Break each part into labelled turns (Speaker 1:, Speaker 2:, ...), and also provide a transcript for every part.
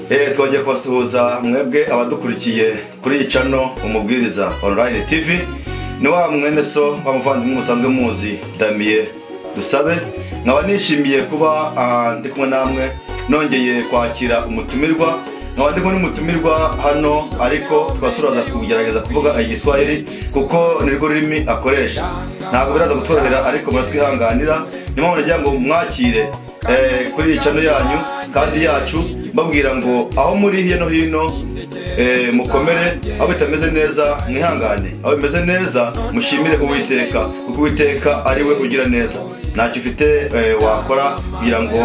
Speaker 1: Twongeye kubasuhuza mwebwe abadukurikiye kuri channel Umubwiriza Online TV. Ni wa mwene so wa muvandimwe musanzwe muzi Damien Dusabe. Nkaba nishimiye kuba ndi kumwe namwe nongeye kwakira umutumirwa. Nkaba ndi kumwe n'umutumirwa hano ariko turaza kugerageza kuvuga igiswahili kuko nirwo rurimi akoresha. Ntabwo biraza gutorohera ariko muratwihanganira. Nyuma nagira ngo mwakire kuri channel yanyu kandi yacu babwira ngo aho muri hiye no hino mukomere, aho bitameze neza mwihangane, aho bimeze neza mushimire Uwiteka kuko Uwiteka ari we ugira neza. Ntacyo ufite wakora kugira ngo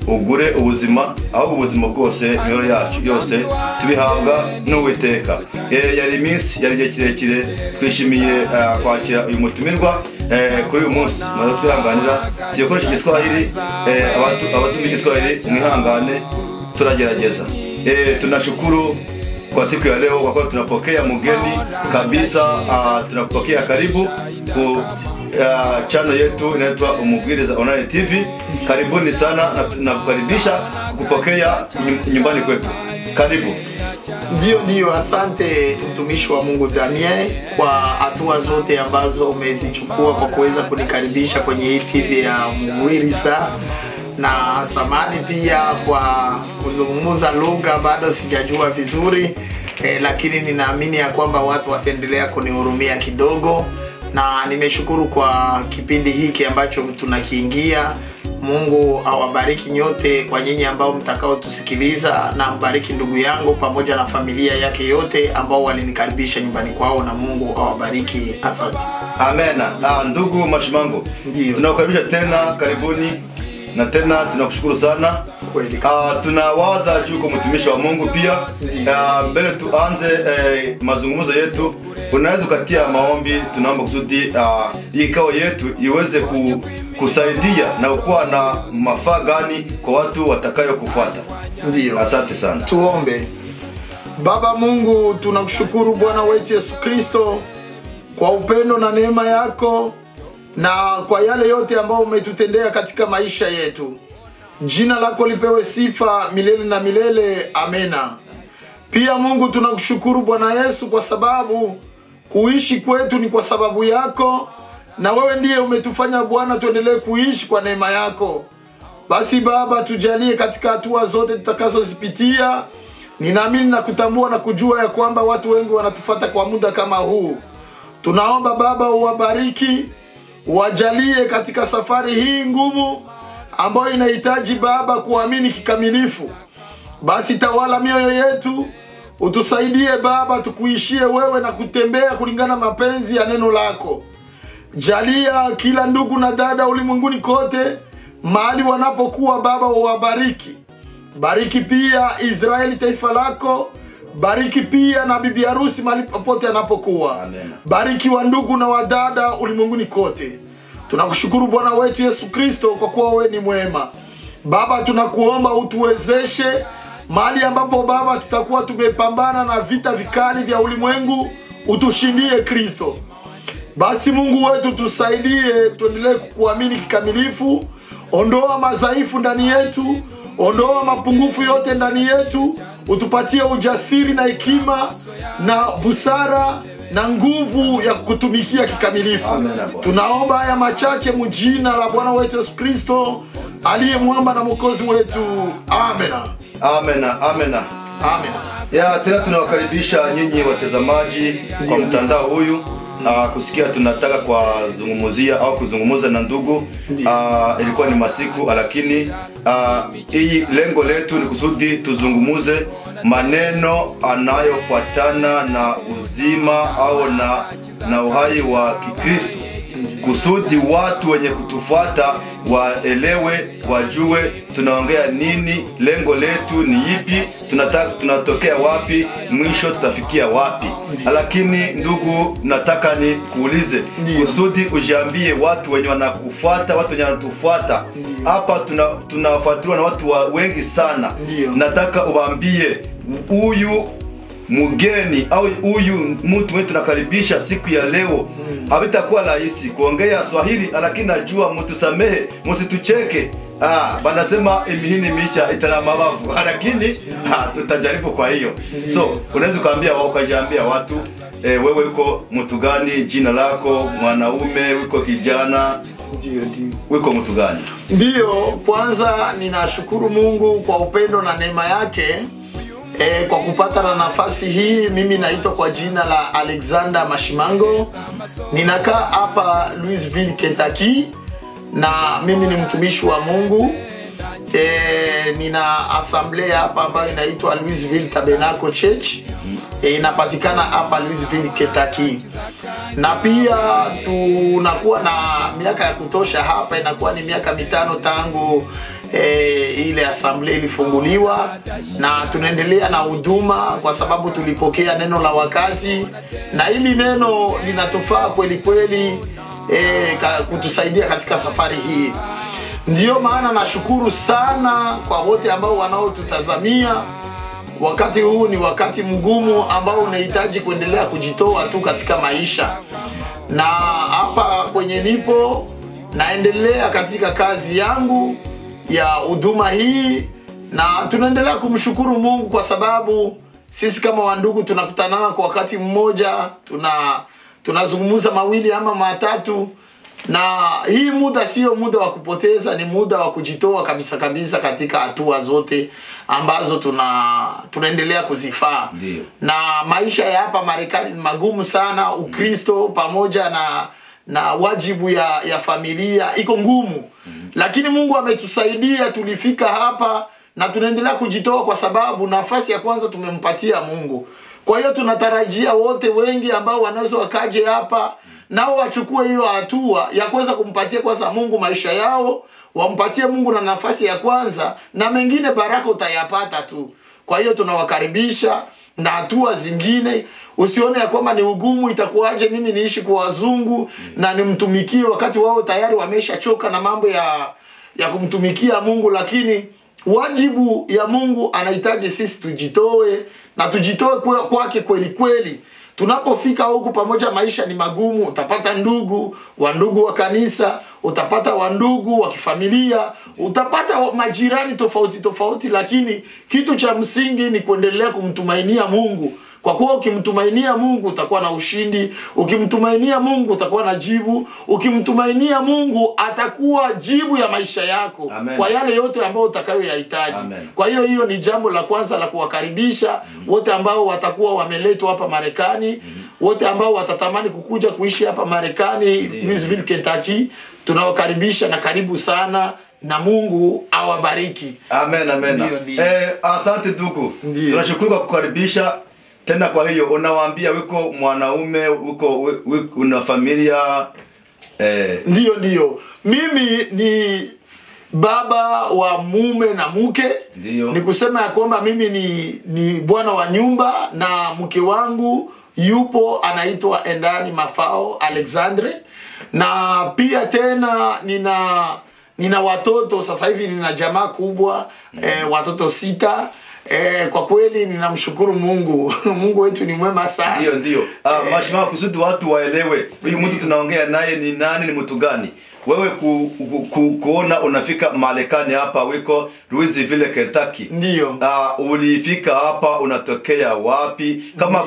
Speaker 1: ugure ubuzima, aho ubuzima bwose niyo yacu yose tubihabwa n'Uwiteka. Yari iminsi yari kirekire twishimiye kwakira uyu mutumirwa kuri uyu munsi. Maze twihanganira tukoresha igiswahili, abatumva igiswahili mwihangane, turagerageza. Tunashukuru kwa siku ya leo kwa kuwa tunapokea mgeni kabisa. Tunapokea karibu channel yetu inaitwa Umubwiriza Online TV. Karibuni sana na tunakukaribisha kupokea nyumbani kwetu. Karibu.
Speaker 2: Ndio, asante mtumishi wa Mungu Damien kwa hatua zote ambazo umezichukua kwa kuweza kunikaribisha kwenye hii TV ya Umubwiriza. Na samani pia kwa kuzungumza lugha bado sijajua vizuri, lakini ninaamini ya kwamba watu wataendelea kunihurumia kidogo. Na nimeshukuru kwa kipindi hiki ambacho tunakiingia. Mungu awabariki nyote kwa nyinyi ambao mtakao tusikiliza, na mbariki ndugu yangu pamoja na familia yake yote ambao walinikaribisha nyumbani kwao, na Mungu awabariki. Asante.
Speaker 1: Amen. Ndugu Mashimango, tunakukaribisha tena, karibuni. Na tena tunakushukuru sana. Tunawaza juu kwa mtumishi wa Mungu pia. Mbele tuanze mazungumzo yetu, unaweza kutia maombi. Tunaomba kusudi hii kao yetu iweze kusaidia na kuwa na mafaa gani kwa watu watakayo kufuata.
Speaker 2: Ndio.
Speaker 1: Asante sana.
Speaker 2: Tuombe. Baba Mungu, tunakushukuru Bwana wetu Yesu Kristo kwa upendo na neema yako na kwa yale yote ambao umetutendea katika maisha yetu. Jina lako lipewe sifa milele na milele. Amena. Pia Mungu tunakushukuru Bwana Yesu kwa sababu kuishi kwetu ni kwa sababu yako, na wewe ndiye umetufanya Bwana tuendelee kuishi kwa neema yako. Basi Baba, tujalie katika hatua zote tutakazozipitia. Ninaamini na kutambua na kujua ya kwamba watu wengi wanatufuata kwa muda kama huu. Tunaomba Baba uwabariki, wajalie katika safari hii ngumu ambayo inahitaji Baba kuamini kikamilifu. Basi tawala mioyo yetu, utusaidie Baba tukuishie wewe na kutembea kulingana mapenzi ya neno lako. Jalia kila ndugu na dada ulimwenguni kote mahali wanapokuwa Baba uwabariki. Bariki pia Israeli taifa lako. Bariki pia na bibi harusi mahali popote anapokuwa.
Speaker 1: Amen.
Speaker 2: Bariki wa ndugu na wadada ulimwenguni kote. Tunakushukuru Bwana wetu Yesu Kristo kwa kuwa wewe ni mwema. Baba, tunakuomba utuwezeshe mahali ambapo Baba tutakuwa tumepambana na vita vikali vya ulimwengu, utushindie Kristo. Basi Mungu wetu tusaidie tuendelee kukuamini kikamilifu. Ondoa madhaifu ndani yetu, ondoa mapungufu yote ndani yetu. Utupatie ujasiri na hekima na busara na nguvu ya kutumikia kikamilifu. Tunaomba haya machache mjina la Bwana wetu Yesu Kristo aliye mwamba na mwokozi wetu. Amen.
Speaker 1: Amen. Amen.
Speaker 2: Amen.
Speaker 1: Tena tunawakaribisha nyinyi watazamaji kwa mtandao huyu kusikia tunataka kuzungumza na ndugu. Ilikuwa ni masiku, lakini hii lengo letu ni kusudi tuzungumuze maneno anayofuatana na uzima au na uhai wa Kikristo, kusudi watu wenye kutufuata waelewe, wajue tunaongea nini, lengo letu ni ipi, tunatokea wapi, mwisho tutafikia wapi. Lakini ndugu, nataka ni kuulize kusudi ujiambie watu wenye wanakufuata, watu wenye wanatufuata. Hapa tunafuatiliwa na watu wengi sana. Nataka uwaambie huyu mgeni au huyu mtu wetu tunakaribisha siku ya leo, habitakuwa rahisi kuongea Swahili, lakini najua mtusamehe, msitucheke. Banasema imihini misha itana mabavu, lakini tutajaribu kwa hiyo. So unaweza kuambia wao, ukajiambia watu wewe uko mtu gani, jina lako, mwanaume, uko kijana, uko mtu gani?
Speaker 2: Ndio, kwanza ninashukuru Mungu kwa upendo na neema yake kwa kupata na nafasi hii. Mimi naitwa kwa jina la Alexander Mashimango. Ninakaa hapa Louisville, Kentucky, na mimi ni mtumishi wa Mungu. Nina assembly hapa ambayo inaitwa Louisville Tabernacle Church. Inapatikana hapa Louisville, Kentucky. Na pia tunakuwa na miaka ya kutosha hapa, inakuwa ni miaka 5 tangu ile assembly ilifunguliwa, na tunaendelea na huduma kwa sababu tulipokea neno la wakati, na hili neno linatufaa kweli kweli kutusaidia katika safari hii. Ndio maana nashukuru sana kwa wote ambao wanaotutazamia. Wakati huu ni wakati mgumu ambao unahitaji kuendelea kujitoa tu katika maisha, na hapa kwenye nipo naendelea katika kazi yangu ya huduma hii, na tunaendelea kumshukuru Mungu kwa sababu sisi kama wandugu tunakutanana kwa wakati mmoja, tunazungumza mawili ama matatu, na hii muda sio muda wa kupoteza, ni muda wa kujitoa kabisa kabisa katika hatua zote ambazo tunaendelea kuzifaa. Na maisha ya hapa Marekani ni magumu sana. Ukristo pamoja na wajibu ya familia iko ngumu, lakini Mungu ametusaidia, tulifika hapa na tunaendelea kujitoa kwa sababu nafasi ya kwanza tumempatia Mungu. Kwa hiyo tunatarajia wote wengi ambao wanaweza wakaje hapa nao wachukue hiyo hatua ya kuweza kumpatia kwanza Mungu maisha yao, wampatie Mungu na nafasi ya kwanza, na mengine baraka utayapata tu. Kwa hiyo tunawakaribisha na hatua zingine. Usione ya kwamba ni ugumu, itakuwaje mimi niishi kwa wazungu na nimtumikie wakati wao tayari wameshachoka na mambo ya kumtumikia Mungu. Lakini wajibu ya Mungu anahitaji sisi tujitoe, na tujitoe kwake kweli kweli. Tunapofika huku pamoja, maisha ni magumu. Utapata ndugu wa kanisa, utapata wandugu wa kifamilia, utapata majirani tofauti tofauti, lakini kitu cha msingi ni kuendelea kumtumainia Mungu. Kwa kuwa ukimtumainia Mungu utakuwa na ushindi, ukimtumainia Mungu utakuwa na jibu, ukimtumainia Mungu atakuwa jibu ya maisha yako. Amen. Kwa yale yote ambayo utakayoyahitaji. Kwa hiyo ni jambo la kwanza la kuwakaribisha wote ambao watakuwa wameletwa hapa Marekani, wote ambao watatamani kukuja kuishi hapa Marekani, Louisville, Kentucky. Tunawakaribisha na karibu sana, na Mungu awabariki.
Speaker 1: Amen, amen. Asante ndugu. Tunashukuru kwa kukaribisha tena. Kwa hiyo unawaambia wiko mwanaume, una familia?
Speaker 2: Ndio. Mimi ni baba wa mume na mke. Ni kusema ya kwamba mimi ni bwana wa nyumba, na mke wangu yupo anaitwa Endani Mafao Alexandre, na pia tena nina watoto. Sasa hivi nina jamaa kubwa, watoto 6. Kwa kweli ninamshukuru Mungu. Mungu wetu ni mwema sana.
Speaker 1: Ndio. Mashima, kusudi watu waelewe huyu mtu tunaongea naye ni nani, ni mtu gani. Wewe kuona unafika Marekani hapa, wiko Louisville, Kentucky.
Speaker 2: Ndio.
Speaker 1: Ulifika hapa unatokea wapi? Kama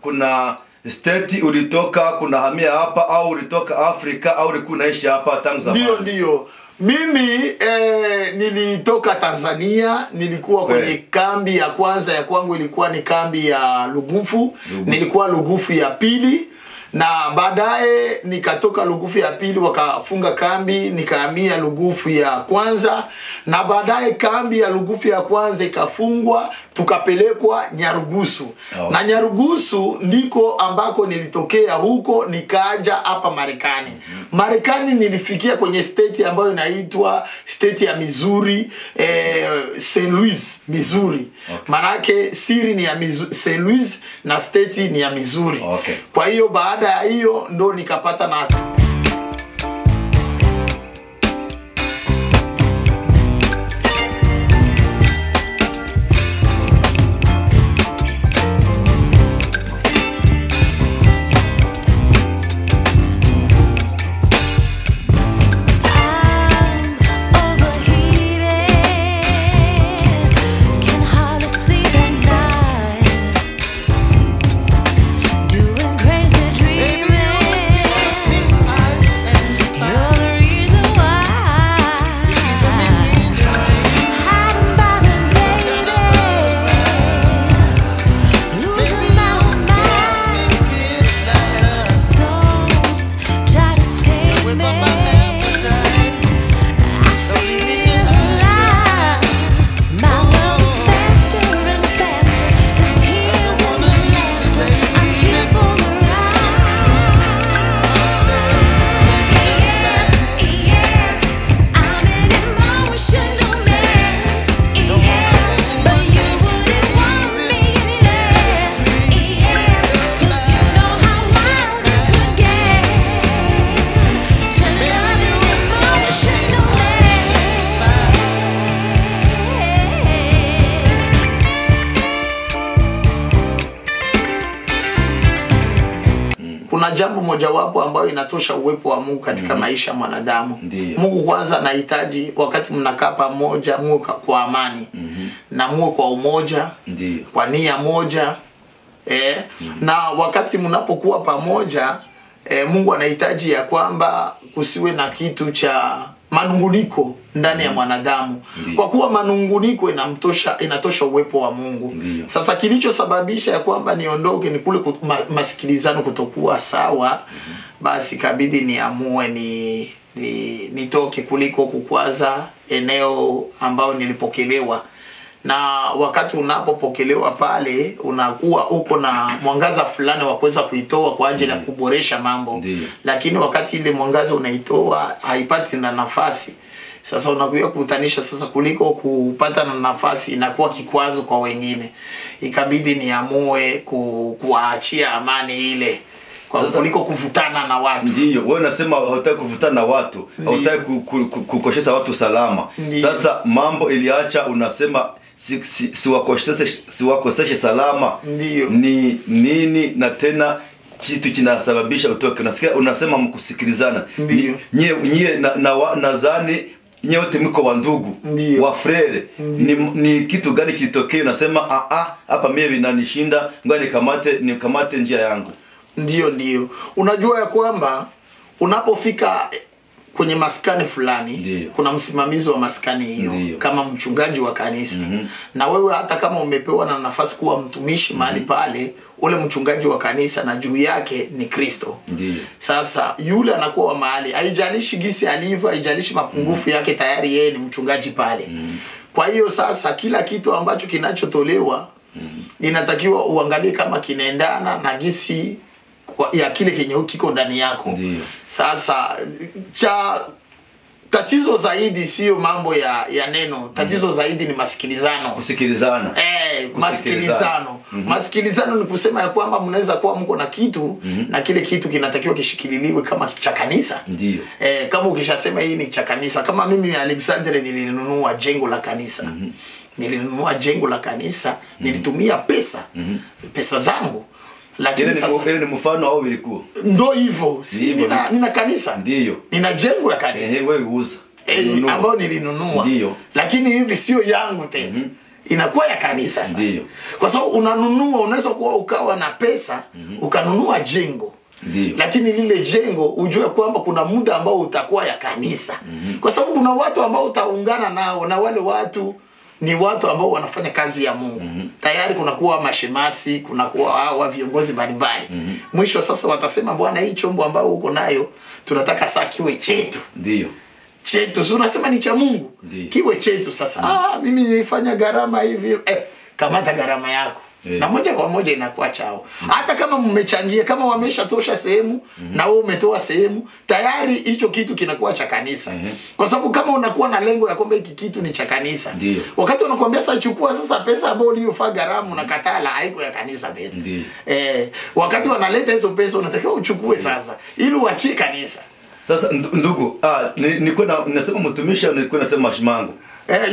Speaker 1: kuna state ulitoka, kuna hamia hapa, au ulitoka Afrika, au ulikuwa unaishi hapa tangu zamani?
Speaker 2: Ndio. Mimi nilitoka Tanzania, nilikuwa kwenye kambi ya kwanza ya kwangu ilikuwa ni kambi ya Lugufu. Nilikuwa Lugufu ya pili, na baadaye nikatoka Lugufu ya pili wakafunga kambi, nikahamia Lugufu ya kwanza, na baadaye kambi ya Lugufu ya kwanza ikafungwa, tukapelekwa Nyarugusu. Na Nyarugusu ndiko ambako nilitokea, huko nikaja hapa Marekani. Marekani nilifikia kwenye state ambayo inaitwa state ya Missouri, St. Louis, Missouri. Manake siri ni ya St. Louis na state ni ya Missouri. Kwa hiyo baada ya hiyo ndo nikapata na kuna jambo mojawapo ambayo inatosha uwepo wa Mungu katika maisha ya mwanadamu. Mungu kwanza anahitaji wakati mnakaa pamoja muwe kwa amani. Na muwe kwa umoja, kwa nia moja. Na wakati mnapokuwa pamoja, Mungu anahitaji ya kwamba kusiwe na kitu cha manunguniko ndani ya mwanadamu. Kwa kuwa manunguniko inatosha uwepo wa Mungu. Sasa kilichosababisha ya kwamba niondoke ni kule masikilizano kutokuwa sawa. Basi kabidi niamue nitoke kuliko kukwaza eneo ambao nilipokelewa. Na wakati unapopokelewa pale unakuwa uko na mwangaza fulani wa kuweza kuitoa kwa ajili ya kuboresha mambo. Lakini wakati ile mwangaza unaitoa haipati na nafasi. Sasa unakuja kukutanisha sasa kuliko kupata na nafasi inakuwa kikwazo kwa wengine. Ikabidi niamue kuwaachia amani ile kwa kuliko kuvutana na watu.
Speaker 1: Ndio, wewe unasema hutaki kuvutana na watu, hutaki kukoshesha watu salama. Sasa mambo iliacha unasema siwakoseshe salama. Ni nini na tena kitu kinasababisha utoke? Unasema mkusikilizana. Nyie nadhani nyote mko wa ndugu, wa frere. Ni kitu gani kitokee unasema hapa mimi vinanishinda, ngoja nikamate njia yangu?
Speaker 2: Ndio. Unajua ya kwamba unapofika kwenye maskani fulani, kuna msimamizi wa maskani hiyo kama mchungaji wa kanisa. Na wewe hata kama umepewa na nafasi kuwa mtumishi mahali pale, ule mchungaji wa kanisa na juu yake ni Kristo. Sasa yule anakuwa wa mahali, haijalishi gisi alivyo, haijalishi mapungufu yake, tayari yeye ni mchungaji pale. Kwa hiyo sasa kila kitu ambacho kinachotolewa inatakiwa uangalie kama kinaendana na gisi ya kile kenye kiko ndani yako. Sasa tatizo zaidi sio mambo ya neno. Tatizo zaidi ni masikilizano.
Speaker 1: Kusikilizana.
Speaker 2: Masikilizano. Masikilizano ni kusema ya kwamba mnaweza kuwa mko na kitu na kile kitu kinatakiwa kishikililiwe kama cha kanisa. Kama ukishasema hii ni cha kanisa, kama mimi Alexander nilinunua jengo la kanisa. Nilinunua jengo la kanisa, nilitumia pesa zangu.
Speaker 1: Lakini sasa ni mfano au vilikuwa?
Speaker 2: Ndio hivyo. Nina kanisa. Nina jengo ya kanisa.
Speaker 1: Wewe uuza.
Speaker 2: Ambao nilinunua. Lakini hivi sio yangu tena. Inakuwa ya kanisa sasa. Kwa sababu unanunua, unaweza kuwa ukawa na pesa, ukanunua jengo. Lakini lile jengo ujue kwamba kuna muda ambao utakuwa ya kanisa. Kwa sababu kuna watu ambao utaungana nao, na wale watu ni watu ambao wanafanya kazi ya Mungu. Tayari kunakuwa mashemasi, kunakuwa hawa viongozi mbalimbali. Mwisho sasa watasema, bwana, hii chombo ambao uko nayo tunataka saa kiwe chetu. Chetu, so unasema ni cha Mungu. Kiwe chetu sasa. Mimi nilifanya gharama hivi. Kamata gharama yako. Na moja kwa moja inakuwa chao. Hata kama mmechangia, kama wameshatosha sehemu na wewe umetoa sehemu, tayari hicho kitu kinakuwa cha kanisa. Kwa sababu kama unakuwa na lengo ya kwamba hiki kitu ni cha kanisa, wakati wanakuambia sasa chukua sasa pesa ambayo uliyofanya gharama, unakatala, haiko ya kanisa tena. Wakati wanaleta hizo pesa unatakiwa uchukue sasa ili uachie kanisa.
Speaker 1: Sasa ndugu, nilikuwa nasema mtumishi au nilikuwa nasema mashimango?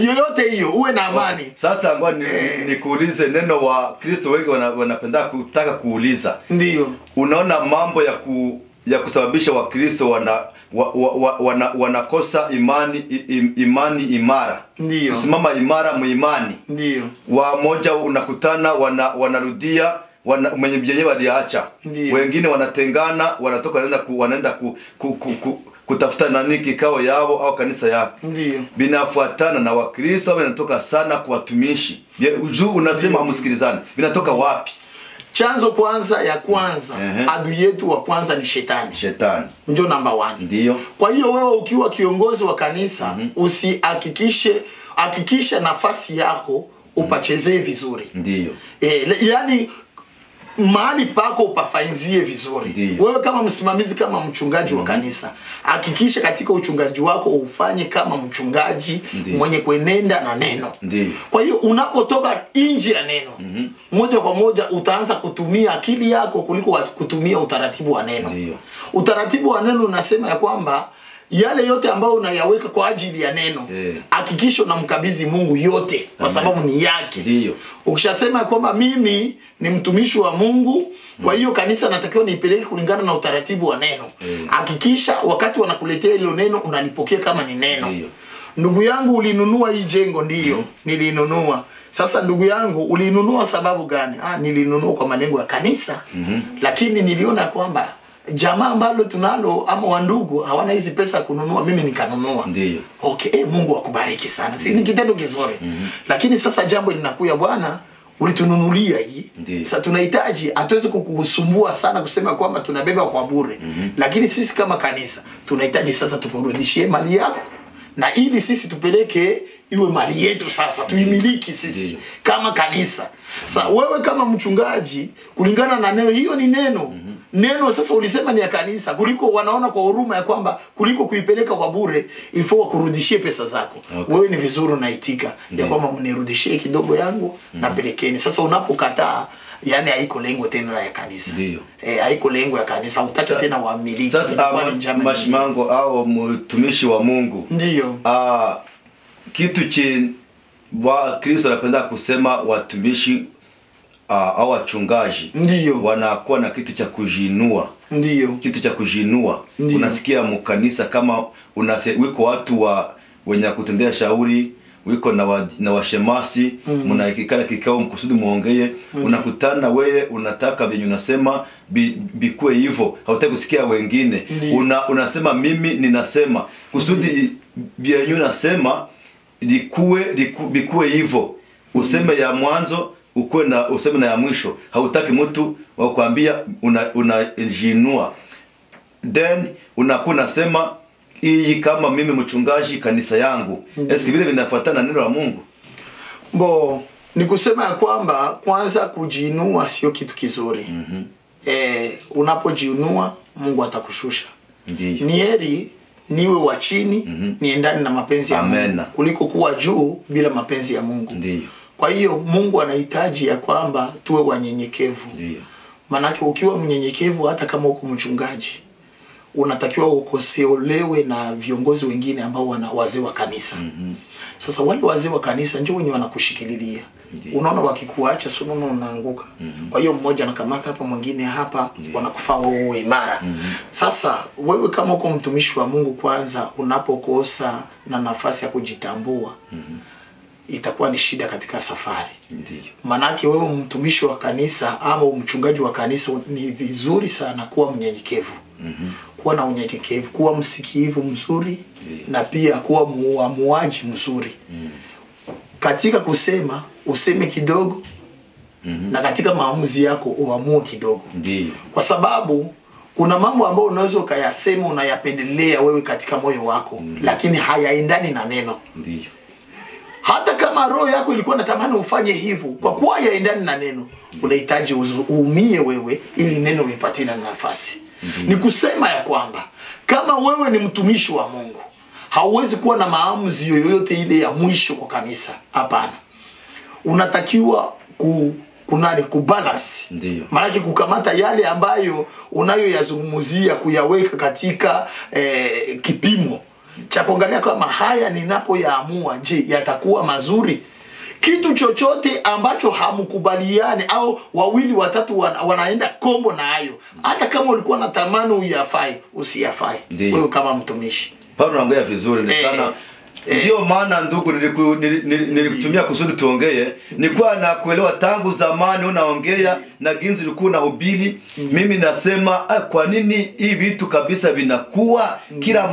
Speaker 2: Yoyote hiyo uwe na amani.
Speaker 1: Sasa ngoja nikuulize, neno wa Kristo wengi wanapenda kutaka kuuliza. Unaona mambo ya kusababisha wa Kristo wanakosa imani imara. Kusimama imara muimani. Wamoja unakutana wanarudia mwenye byenye waliacha. Wengine wanatengana, wanatoka wanaenda kutafuta nani kikao yao au kanisa yake. Binafuatana na Wakristo wanatoka sana kwa watumishi. Juu unasema hamsikilizane. Binatoka wapi?
Speaker 2: Chanzo kwanza adui yetu wa kwanza ni shetani. Ndio number 1. Kwa hiyo wewe ukiwa kiongozi wa kanisa hakikisha nafasi yako upachezee vizuri. Yaani mahali pako upafanzie vizuri. Wewe kama msimamizi, kama mchungaji wa kanisa, hakikisha katika uchungaji wako ufanye kama mchungaji mwenye kuenenda na neno. Kwa hiyo unapotoka nje ya neno, moja kwa moja utaanza kutumia akili yako kuliko kutumia utaratibu wa neno. Utaratibu wa neno unasema ya kwamba yale yote ambayo unayaweka kwa ajili ya neno, hakikisha unamkabidhi Mungu yote kwa sababu ni yake.
Speaker 1: Ndio.
Speaker 2: Ukishasema kwamba mimi ni mtumishi wa Mungu, kwa hiyo kanisa natakiwa niipeleke kulingana na utaratibu wa neno. Hakikisha wakati wanakuletea hilo neno unalipokea kama ni neno.
Speaker 1: Ndio.
Speaker 2: Ndugu yangu, ulinunua hii jengo? Ndio, nilinunua. Sasa ndugu yangu, ulinunua sababu gani? Nilinunua kwa malengo ya kanisa. Lakini niliona kwamba jamaa ambalo tunalo ama wandugu hawana hizi pesa kununua, mimi nikanunua.
Speaker 1: Ndio.
Speaker 2: Okay, Mungu akubariki sana. Si ni kitendo kizuri. Lakini sasa jambo linakuja, Bwana ulitununulia hii. Sasa tunahitaji, hatuwezi kukusumbua sana kusema kwamba tunabeba kwa bure. Lakini sisi kama kanisa tunahitaji sasa tukurudishie mali yako, na ili sisi tupeleke iwe mali yetu sasa, tuimiliki sisi kama kanisa. Sasa wewe kama mchungaji, kulingana na neno, hiyo ni neno. Neno sasa ulisema ni ya kanisa, kuliko wanaona kwa huruma ya kwamba kuliko kuipeleka kwa bure, ifo kurudishie pesa zako. Wewe ni vizuri unaitika ya kwamba mnirudishie kidogo yangu na pelekeni. Sasa unapokataa, yani haiko lengo tena ya kanisa.
Speaker 1: Ndio.
Speaker 2: Haiko lengo ya kanisa, utaki tena wamiliki.
Speaker 1: Sasa Mashimango au mtumishi wa Mungu.
Speaker 2: Ndio.
Speaker 1: Kitu wa Kristo anapenda kusema watumishi au wachungaji.
Speaker 2: Ndio.
Speaker 1: Wanakuwa na kitu cha kujinua.
Speaker 2: Ndio.
Speaker 1: Kitu cha kujinua. Unasikia mkanisa kama wiko watu wenye kutendea shauri, wiko na washemasi, mnaikikala kikao mkusudi muongee, unakutana wewe unataka venye unasema bikue hivyo, hautaki kusikia wengine. Unasema mimi ninasema kusudi vyenye unasema bikue hivyo. Useme ya mwanzo, useme na ya mwisho. Hautaki mtu wa kuambia, unajinua. Then unakuwa unasema hii kama mimi mchungaji kanisa yangu. Eski vile vinafuatana na neno la Mungu?
Speaker 2: Ni kusema ya kwamba kwanza kujiinua sio kitu kizuri. Unapojiinua Mungu atakushusha. Ni heri niwe wa chini, niendane na mapenzi ya Mungu kuliko kuwa juu bila mapenzi ya Mungu. Kwa hiyo Mungu anahitaji ya kwamba tuwe wanyenyekevu. Manake ukiwa mnyenyekevu, hata kama uko mchungaji, unatakiwa ukoseolewe na viongozi wengine ambao wana wazee wa kanisa. Sasa wale wazee wa kanisa ndio wenye wanakushikililia. Unaona wakikuacha sonono unaanguka. Kwa hiyo mmoja anakamata hapa, mwingine hapa, wanakufaa wewe imara. Sasa wewe kama uko mtumishi wa Mungu, kwanza unapokosa na nafasi ya kujitambua, itakuwa ni shida katika safari. Manake wewe mtumishi wa kanisa ama mchungaji wa kanisa, ni vizuri sana kuwa mnyenyekevu. Kuwa na unyenyekevu, kuwa msikivu mzuri, na pia kuwa muamuaji mzuri. Katika kusema useme kidogo, na katika maamuzi yako uamue kidogo. Kwa sababu kuna mambo ambayo unaweza ukayasema unayapendelea wewe katika moyo wako, lakini hayaendani na neno. Hata kama roho yako ilikuwa inatamani ufanye hivyo, kwa kuwa hayaendani na neno, unahitaji uumie wewe ili neno lipate nafasi. Ni kusema ya kwamba kama wewe ni mtumishi wa Mungu, hauwezi kuwa na maamuzi yoyote ile ya mwisho kwa kanisa. Hapana. Unatakiwa kubalance. Maana kukamata yale ambayo unayoyazungumzia, kuyaweka katika kipimo cha kuangalia kama haya ninapoyaamua, je, yatakuwa mazuri? Kitu chochote ambacho hamkubaliane au wawili watatu wanaenda kombo na hayo, hata kama ulikuwa unatamani uyafai, usiyafai wewe kama mtumishi.
Speaker 1: Paulo anaongea vizuri sana. Ndio maana ndugu, nilikutumia kusudi tuongee. Nilikuwa na kuelewa tangu zamani unaongea na ginzi ulikuwa na hubiri. Mimi nasema kwa nini hii vitu kabisa vinakuwa kila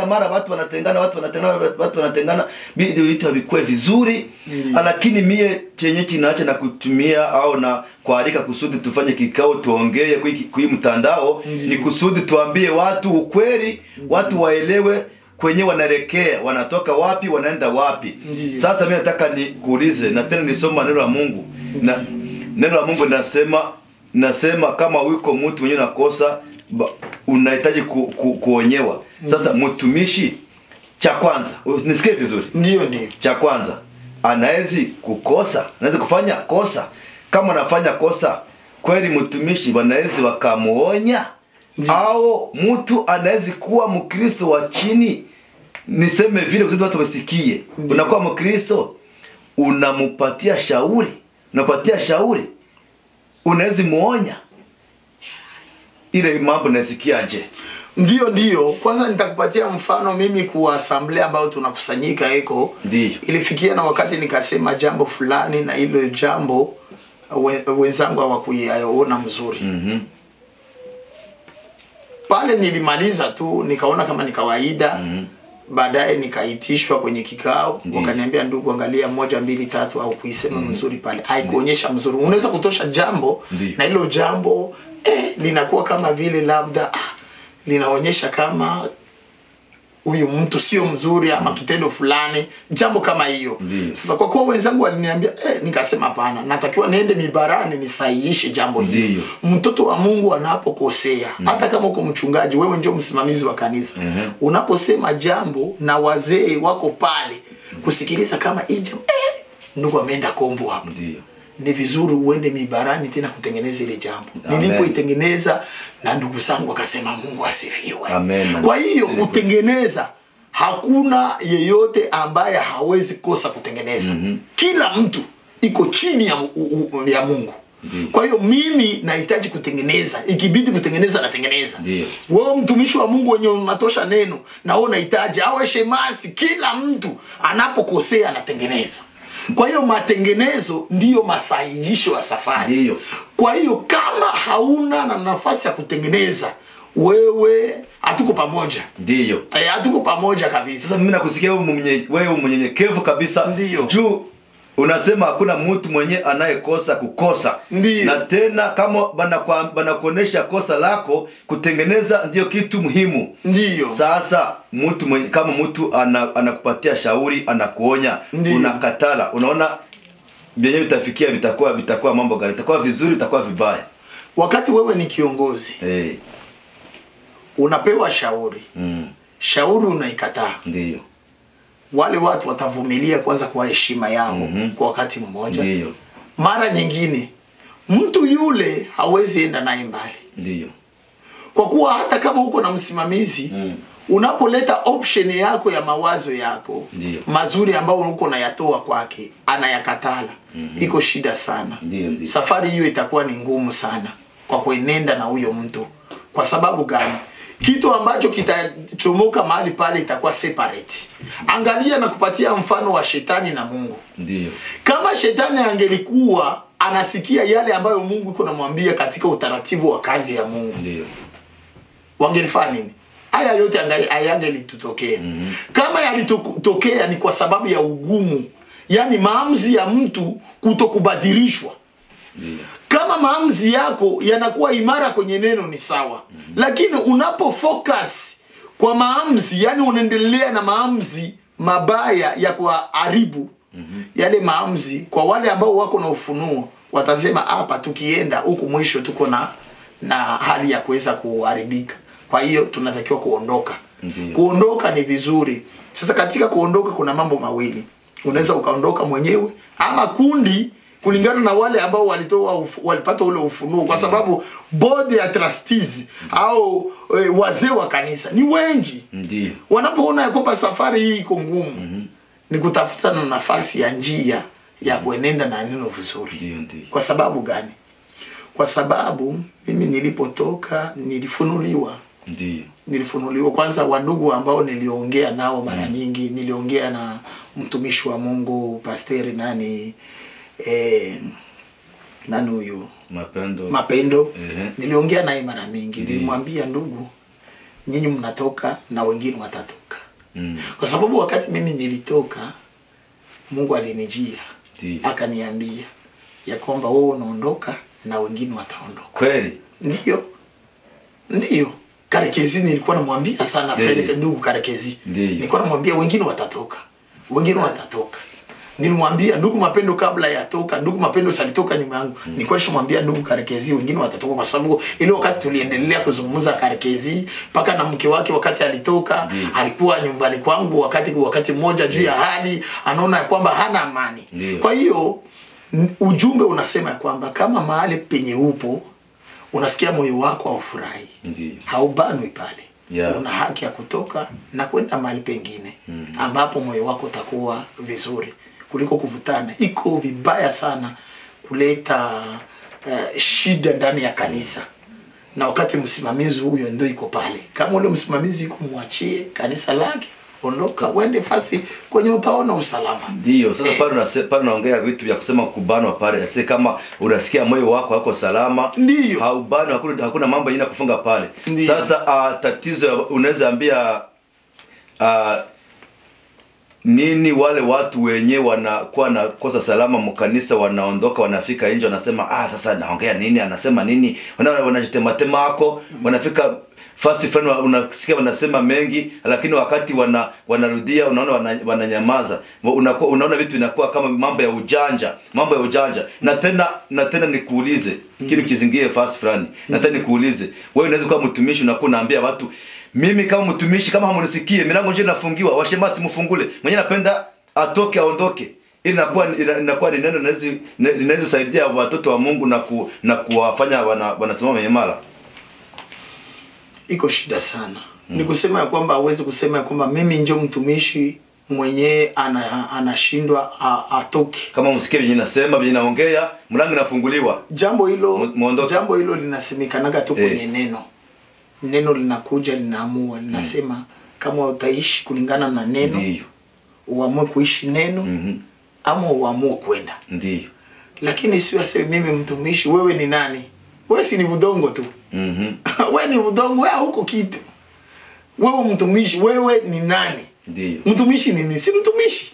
Speaker 1: mara watu wanatengana, vitu havikuwe vizuri. Lakini mie chenye kinaacha na kutumia au na kualika kusudi tufanye kikao tuongee kwa mtandao, ni kusudi tuambie watu ukweli, watu waelewe kwenye wanaelekea, wanatoka wapi, wanaenda wapi. Sasa mimi nataka nikuulize, na tena nisoma neno la Mungu. Na neno la Mungu nasema kama uko mtu mwenye unakosa, unahitaji kuonyewa. Sasa mtumishi, cha kwanza, nisikie vizuri.
Speaker 2: Ndio.
Speaker 1: Cha kwanza, anaweza kukosa, anaweza kufanya kosa. Kama anafanya kosa, kweli mtumishi wanaweza wakamuonya Au mtu anaweza kuwa Mkristo wa chini, niseme vile kusudi watu wasikie. Unakuwa Mkristo, unampatia shauri, unaweza muonya. Ile mambo nasikiaje?
Speaker 2: Ndio. Kwanza nitakupatia mfano mimi kwa assembly ambayo tunakusanyika eko. Ilifikia na wakati nikasema jambo fulani na hilo jambo wenzangu hawakuiona mzuri. Pale nilimaliza tu, nikaona kama ni kawaida. Baadaye nikaitishwa kwenye kikao, wakaniambia ndugu, angalia 1 2 3 au kuisema mzuri pale. Haikuonyesha mzuri. Unaweza kutosha jambo na hilo jambo linakuwa kama vile labda linaonyesha kama huyu mtu sio mzuri ama kitendo fulani, jambo kama hiyo. Sasa kwa kuwa wenzangu waliniambia nikasema hapana, natakiwa niende mibarani nisahihishe jambo hili. Mtoto wa Mungu anapokosea, hata kama uko mchungaji, wewe ndio msimamizi wa kanisa, unaposema jambo na wazee wako pale kusikiliza kama hii ndugu ameenda kombo hapo, ni vizuri uende mibarani tena kutengeneza ile jambo. Nilipoitengeneza na ndugu zangu wakasema Mungu asifiwe. Kwa hiyo kutengeneza, hakuna yeyote ambaye hawezi kosa kutengeneza. Kila mtu iko chini ya Mungu. Kwa hiyo mimi nahitaji kutengeneza, ikibidi kutengeneza natengeneza. Wewe mtumishi wa Mungu wenye unatosha neno, na wewe unahitaji awe shemasi, kila mtu anapokosea anatengeneza. Kwa hiyo matengenezo ndiyo masahihisho ya safari. Kwa hiyo kama hauna na nafasi ya kutengeneza, wewe hatuko pamoja. Hatuko pamoja kabisa.
Speaker 1: Sasa mimi nakusikia wewe mnyenyekevu kabisa. Juu unasema hakuna mtu mwenye anayekosa kukosa. Na tena kama banakuonesha kosa lako, kutengeneza ndio kitu muhimu. Sasa mtu mwenye, kama mtu anakupatia shauri, anakuonya, unakatala, unaona vyenye vitafikia vitakuwa mambo gani? Vitakuwa vizuri, vitakuwa vibaya.
Speaker 2: Wakati wewe ni kiongozi, unapewa shauri. Shauri unaikataa. Wale watu watavumilia kwanza kwa heshima yao kwa wakati mmoja. Mara nyingine mtu yule hawezi enda naye mbali. Kwa kuwa hata kama uko na msimamizi, unapoleta option yako ya mawazo yako mazuri ambao uko nayatoa kwake, anayakatala. Iko shida sana. Safari hiyo itakuwa ni ngumu sana kwa kuenenda na huyo mtu. Kwa sababu gani? Kitu ambacho kitachomoka mahali pale itakuwa separate. Angalia na kupatia mfano wa shetani na Mungu. Kama shetani angelikuwa anasikia yale ambayo Mungu iko namwambia katika utaratibu wa kazi ya Mungu, wangelifanya nini? Haya yote yangelitutokea. Kama yalitokea ni kwa sababu ya ugumu, yani maamuzi ya mtu kutokubadilishwa. Kama maamuzi yako yanakuwa imara kwenye neno ni sawa. Lakini unapo focus kwa maamuzi, yani unaendelea na maamuzi mabaya ya kuharibu yale maamuzi, kwa wale ambao wako na ufunuo watasema hapa tukienda huku mwisho tuko na hali ya kuweza kuharibika. Kwa hiyo tunatakiwa kuondoka. Kuondoka ni vizuri. Sasa katika kuondoka kuna mambo mawili. Unaweza ukaondoka mwenyewe ama kundi, kulingana na wale ambao walipata ule ufunuo, kwa sababu board ya trustees au wazee wa kanisa ni wengi. Wanapoona kwamba safari hii iko ngumu, ni kutafuta na nafasi ya njia ya kuenenda na neno vizuri. Kwa sababu gani? Kwa sababu mimi nilipotoka nilifunuliwa. Nilifunuliwa kwanza, wandugu ambao niliongea nao mara nyingi, niliongea na mtumishi wa Mungu Pasteri nani huyu Mapendo. Niliongea naye mara mingi. Nilimwambia ndugu, nyinyi mnatoka na wengine watatoka. Kwa sababu wakati mimi nilitoka, Mungu alinijia akaniambia ya kwamba wewe unaondoka na wengine wataondoka.
Speaker 1: Kweli?
Speaker 2: Ndio. Karekezi nilikuwa namwambia sana Fred, ndugu Karekezi. Nilikuwa namwambia wengine watatoka. Nilimwambia ndugu Mapendo kabla ya toka, ndugu Mapendo salitoka nyuma yangu. Nilikuwa nishamwambia ndugu Karekezi wengine watatoka, kwa sababu ile wakati tuliendelea kuzungumza Karekezi paka na mke wake wakati alitoka, alikuwa nyumbani kwangu wakati mmoja juu ya hali anaona ya kwamba hana amani. Kwa hiyo ujumbe unasema ya kwamba kama mahali penye upo unasikia moyo wako haufurahi.
Speaker 1: Ndiyo.
Speaker 2: Haubanwi pale.
Speaker 1: Yeah.
Speaker 2: Una haki ya kutoka na kwenda mahali pengine ambapo moyo wako utakuwa vizuri kuliko kuvutana. Iko vibaya sana kuleta shida ndani ya kanisa. Na wakati msimamizi huyo ndio iko pale. Kama ule msimamizi yuko, muachie kanisa lake, ondoka uende fasi kwenye utaona usalama.
Speaker 1: Ndio, sasa pale unaongea vitu vya kusema kubanwa pale. Sasa kama unasikia moyo wako hako salama,
Speaker 2: ndio
Speaker 1: haubanwa, hakuna mambo yina kufunga pale.
Speaker 2: Ndiyo.
Speaker 1: Sasa tatizo unaweza ambia nini wale watu wenye wanakuwa na kosa salama mkanisa, wanaondoka wanafika nje wanasema sasa naongea nini, anasema nini, wanajitematema hako, wanafika fast friend, unasikia wanasema mengi, lakini wakati wanarudia unaona wananyamaza. Unaona vitu vinakuwa kama mambo ya ujanja. Na tena nikuulize kitu kizingie fast friend. Na tena nikuulize, wewe unaweza kuwa mtumishi unakuwa unaambia watu, mimi kama mtumishi, kama hamunisikie milango nje inafungiwa, washemasi mfungule, mwenye napenda atoke aondoke. Ili inakuwa ni neno linaweza saidia watoto wa Mungu na kuwafanya wanasimama imara.
Speaker 2: Iko shida sana. Ni kusema ya kwamba hawezi kusema ya kwamba mimi ndio mtumishi mwenye anashindwa atoke.
Speaker 1: Kama msikie vyenye nasema, vyenye naongea, mlango inafunguliwa. Jambo
Speaker 2: hilo linasemekanaga tu kwenye neno. Neno linakuja linaamua, linasema kama utaishi kulingana na neno, ndiyo, uamue kuishi neno, ama uamue kwenda.
Speaker 1: Ndiyo.
Speaker 2: Lakini si waseme mimi mtumishi, wewe ni nani? Wewe si ni budongo tu. Wewe ni budongo, wewe huko kitu. Wewe mtumishi, wewe ni nani?
Speaker 1: Ndiyo.
Speaker 2: Mtumishi ni nini? Si mtumishi.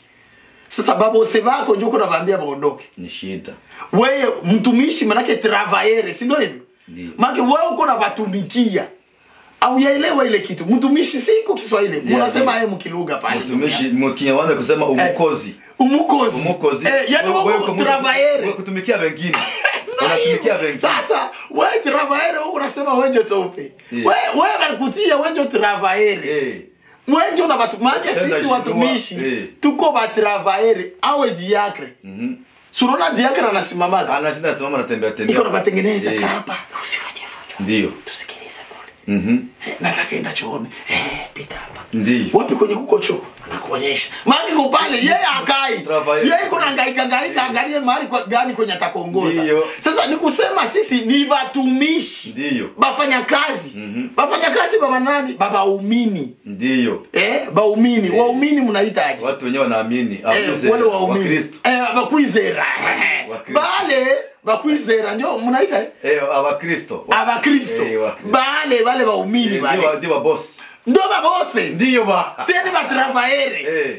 Speaker 2: Sasa baba usebako njoo kuna baambia baondoke.
Speaker 1: Ni shida.
Speaker 2: Wewe mtumishi manake travailleur, si ndio hivyo?
Speaker 1: Ndiyo.
Speaker 2: Maana wewe uko na batumikia. Au yaelewa ile kitu. Mtumishi siko Kiswahili. Mnasema yeye mkilugha pale.
Speaker 1: Mtumishi mkianza kusema umukozi.
Speaker 2: Umukozi. Yani wewe travailleur.
Speaker 1: Wewe kutumikia wengine. Unatumikia wengine.
Speaker 2: Sasa wewe travailleur wewe unasema wewe ndio tope. Wewe barikutia wewe ndio travailleur. Wewe ndio na watu maana sisi watumishi tuko ba travailleur au diacre. Surona diacre anasimama.
Speaker 1: Anasimama anatembea.
Speaker 2: Iko na batengeneza hapa. Usifanye hivyo.
Speaker 1: Ndio.
Speaker 2: Tusikilize kule. Nataka enda chooni. Pita hapa.
Speaker 1: Ndio.
Speaker 2: Wapi kwenye kuko choo? Anakuonyesha. Maana iko pale yeye akai. Yeye iko na hangaika angalie mahali kwa gani kwenye atakuongoza. Sasa ni kusema sisi ni watumishi.
Speaker 1: Ndio.
Speaker 2: Bafanya kazi. Bafanya kazi baba nani? Baba waumini.
Speaker 1: Ndio.
Speaker 2: Waumini. Waumini mnaita aje?
Speaker 1: Watu wenyewe wanaamini.
Speaker 2: Wale waumini. Bakwizera. Bale bakwizera ndio mnaita
Speaker 1: Abakristo.
Speaker 2: Abakristo. Bale waumini bale.
Speaker 1: Ndio boss.
Speaker 2: Ndio babose.
Speaker 1: Ndio ba.
Speaker 2: Sisi ba travailleur.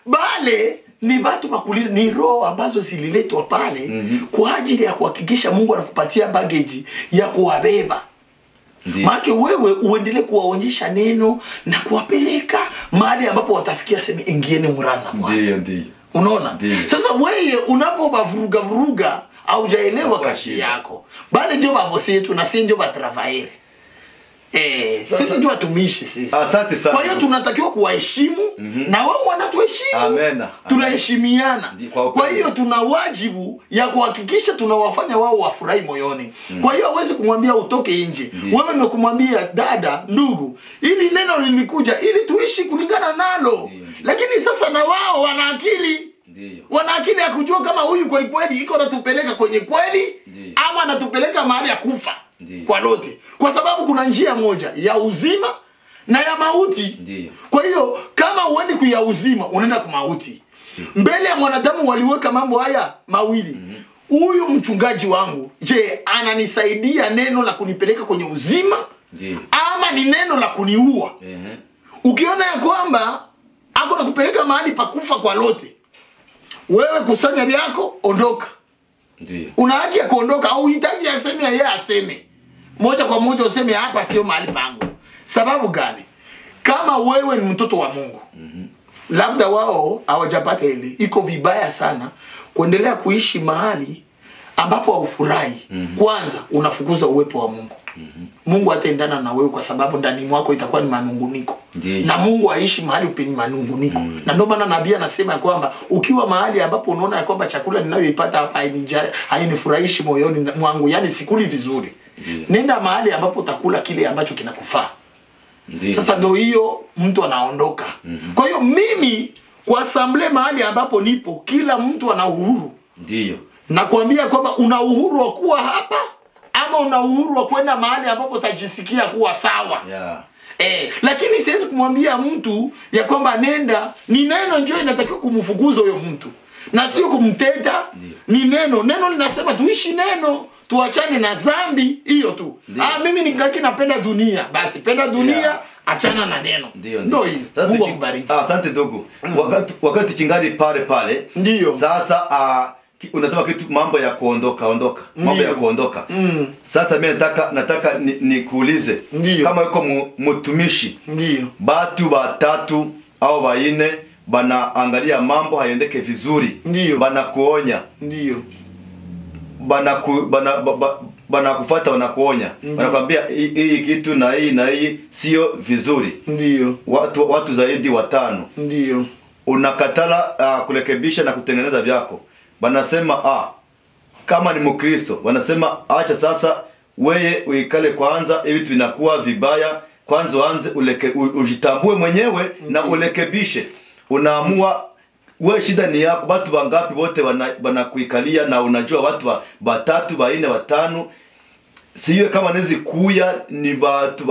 Speaker 2: Bale ni watu bakulinda, ni roho ambazo zililetwa pale kwa ajili ya kuhakikisha Mungu anakupatia baggage ya kuwabeba. Maana wewe uendelee kuwaonyesha neno na kuwapeleka mahali ambapo watafikia sema ingieni mraza Bwana.
Speaker 1: Ndio.
Speaker 2: Unaona? Sasa wewe unapobavuruga au jaelewa kazi yako. Bale ndio babosi yetu na sisi ndio ba travailleur. Sisi ndio watumishi sisi.
Speaker 1: Asante sana.
Speaker 2: Kwa hiyo tunatakiwa kuwaheshimu na wao wanatuheshimu.
Speaker 1: Amen.
Speaker 2: Tunaheshimiana. Kwa hiyo tuna wajibu ya kuhakikisha tunawafanya wao wafurahi moyoni. Kwa hiyo hawezi kumwambia utoke nje. Wewe ndio kumwambia dada, ndugu, ili neno lilikuja ili tuishi kulingana nalo. Lakini sasa na wao wana akili. Wana akili ya kujua kama huyu kweli iko anatupeleka kwenye kweli ama anatupeleka mahali ya kufa. Kwa lote. Kwa sababu kuna njia moja ya uzima na ya mauti. Kwa hiyo kama uendi kuya uzima unaenda kwa mauti. Mbele ya mwanadamu waliweka mambo haya mawili. Huyu mchungaji wangu, je, ananisaidia neno la kunipeleka kwenye uzima ama ni neno la kuniua? Ukiona ya kwamba ako na kupeleka mahali pa kufa kwa lote, wewe kusanya vyako, ondoka. Una haki ya kuondoka au uhitaji aseme yeye aseme. Moja kwa moja useme hapa sio mahali pangu. Sababu gani? Kama wewe ni mtoto wa Mungu, labda wao hawajapata ile, iko vibaya sana kuendelea kuishi mahali ambapo haufurahi. Kwanza unafukuza uwepo wa Mungu. Mungu hataendana na wewe kwa sababu ndani mwako itakuwa ni manunguniko. Na Mungu haishi mahali penye manunguniko. Na ndio maana nabii anasema kwamba ukiwa mahali ambapo unaona kwamba chakula ninayoipata hapa hainifurahishi moyoni mwangu, yani sikuli vizuri, Nenda mahali ambapo utakula kile ambacho kinakufaa. Sasa ndio hiyo mtu anaondoka. Kwa hiyo mimi kwa assembly mahali ambapo nipo kila mtu ana uhuru.
Speaker 1: Ndio.
Speaker 2: Nakwambia kwamba una uhuru wa kuwa hapa ama una uhuru wa kwenda mahali ambapo utajisikia kuwa sawa. Lakini siwezi kumwambia mtu ya kwamba nenda, ni neno njoo inatakiwa kumfukuza huyo mtu. Na sio kumteta, ni neno. Neno linasema tuishi neno, tuachane na dhambi, hiyo tu. Mimi ningaki napenda dunia, basi penda dunia, achana na neno. Ndio hiyo. Mungu akubariki.
Speaker 1: Asante ndugu. Wakati kingali pale.
Speaker 2: Ndio.
Speaker 1: Sasa unasema kitu mambo ya kuondoka. Mambo ya kuondoka. Sasa mimi nataka nikuulize kama yuko mtumishi.
Speaker 2: Ndio.
Speaker 1: Batu batatu au baine banaangalia mambo hayendeke vizuri. Banakuonya.
Speaker 2: Ndio.
Speaker 1: Banakufuata wanakuonya. Wanakuambia hii kitu na hii sio vizuri.
Speaker 2: Ndio.
Speaker 1: Watu zaidi 5.
Speaker 2: Ndio.
Speaker 1: Unakatala kurekebisha na kutengeneza vyako. Banasema kama ni Mkristo, wanasema acha sasa wewe uikale kwanza hivi vitu vinakuwa vibaya, kwanza uanze ujitambue mwenyewe na urekebishe. Unaamua wewe shida ni yako, watu wangapi wote wanakuikalia na unajua watu 3, 4, 5 siyo kama nezi kuya ni watu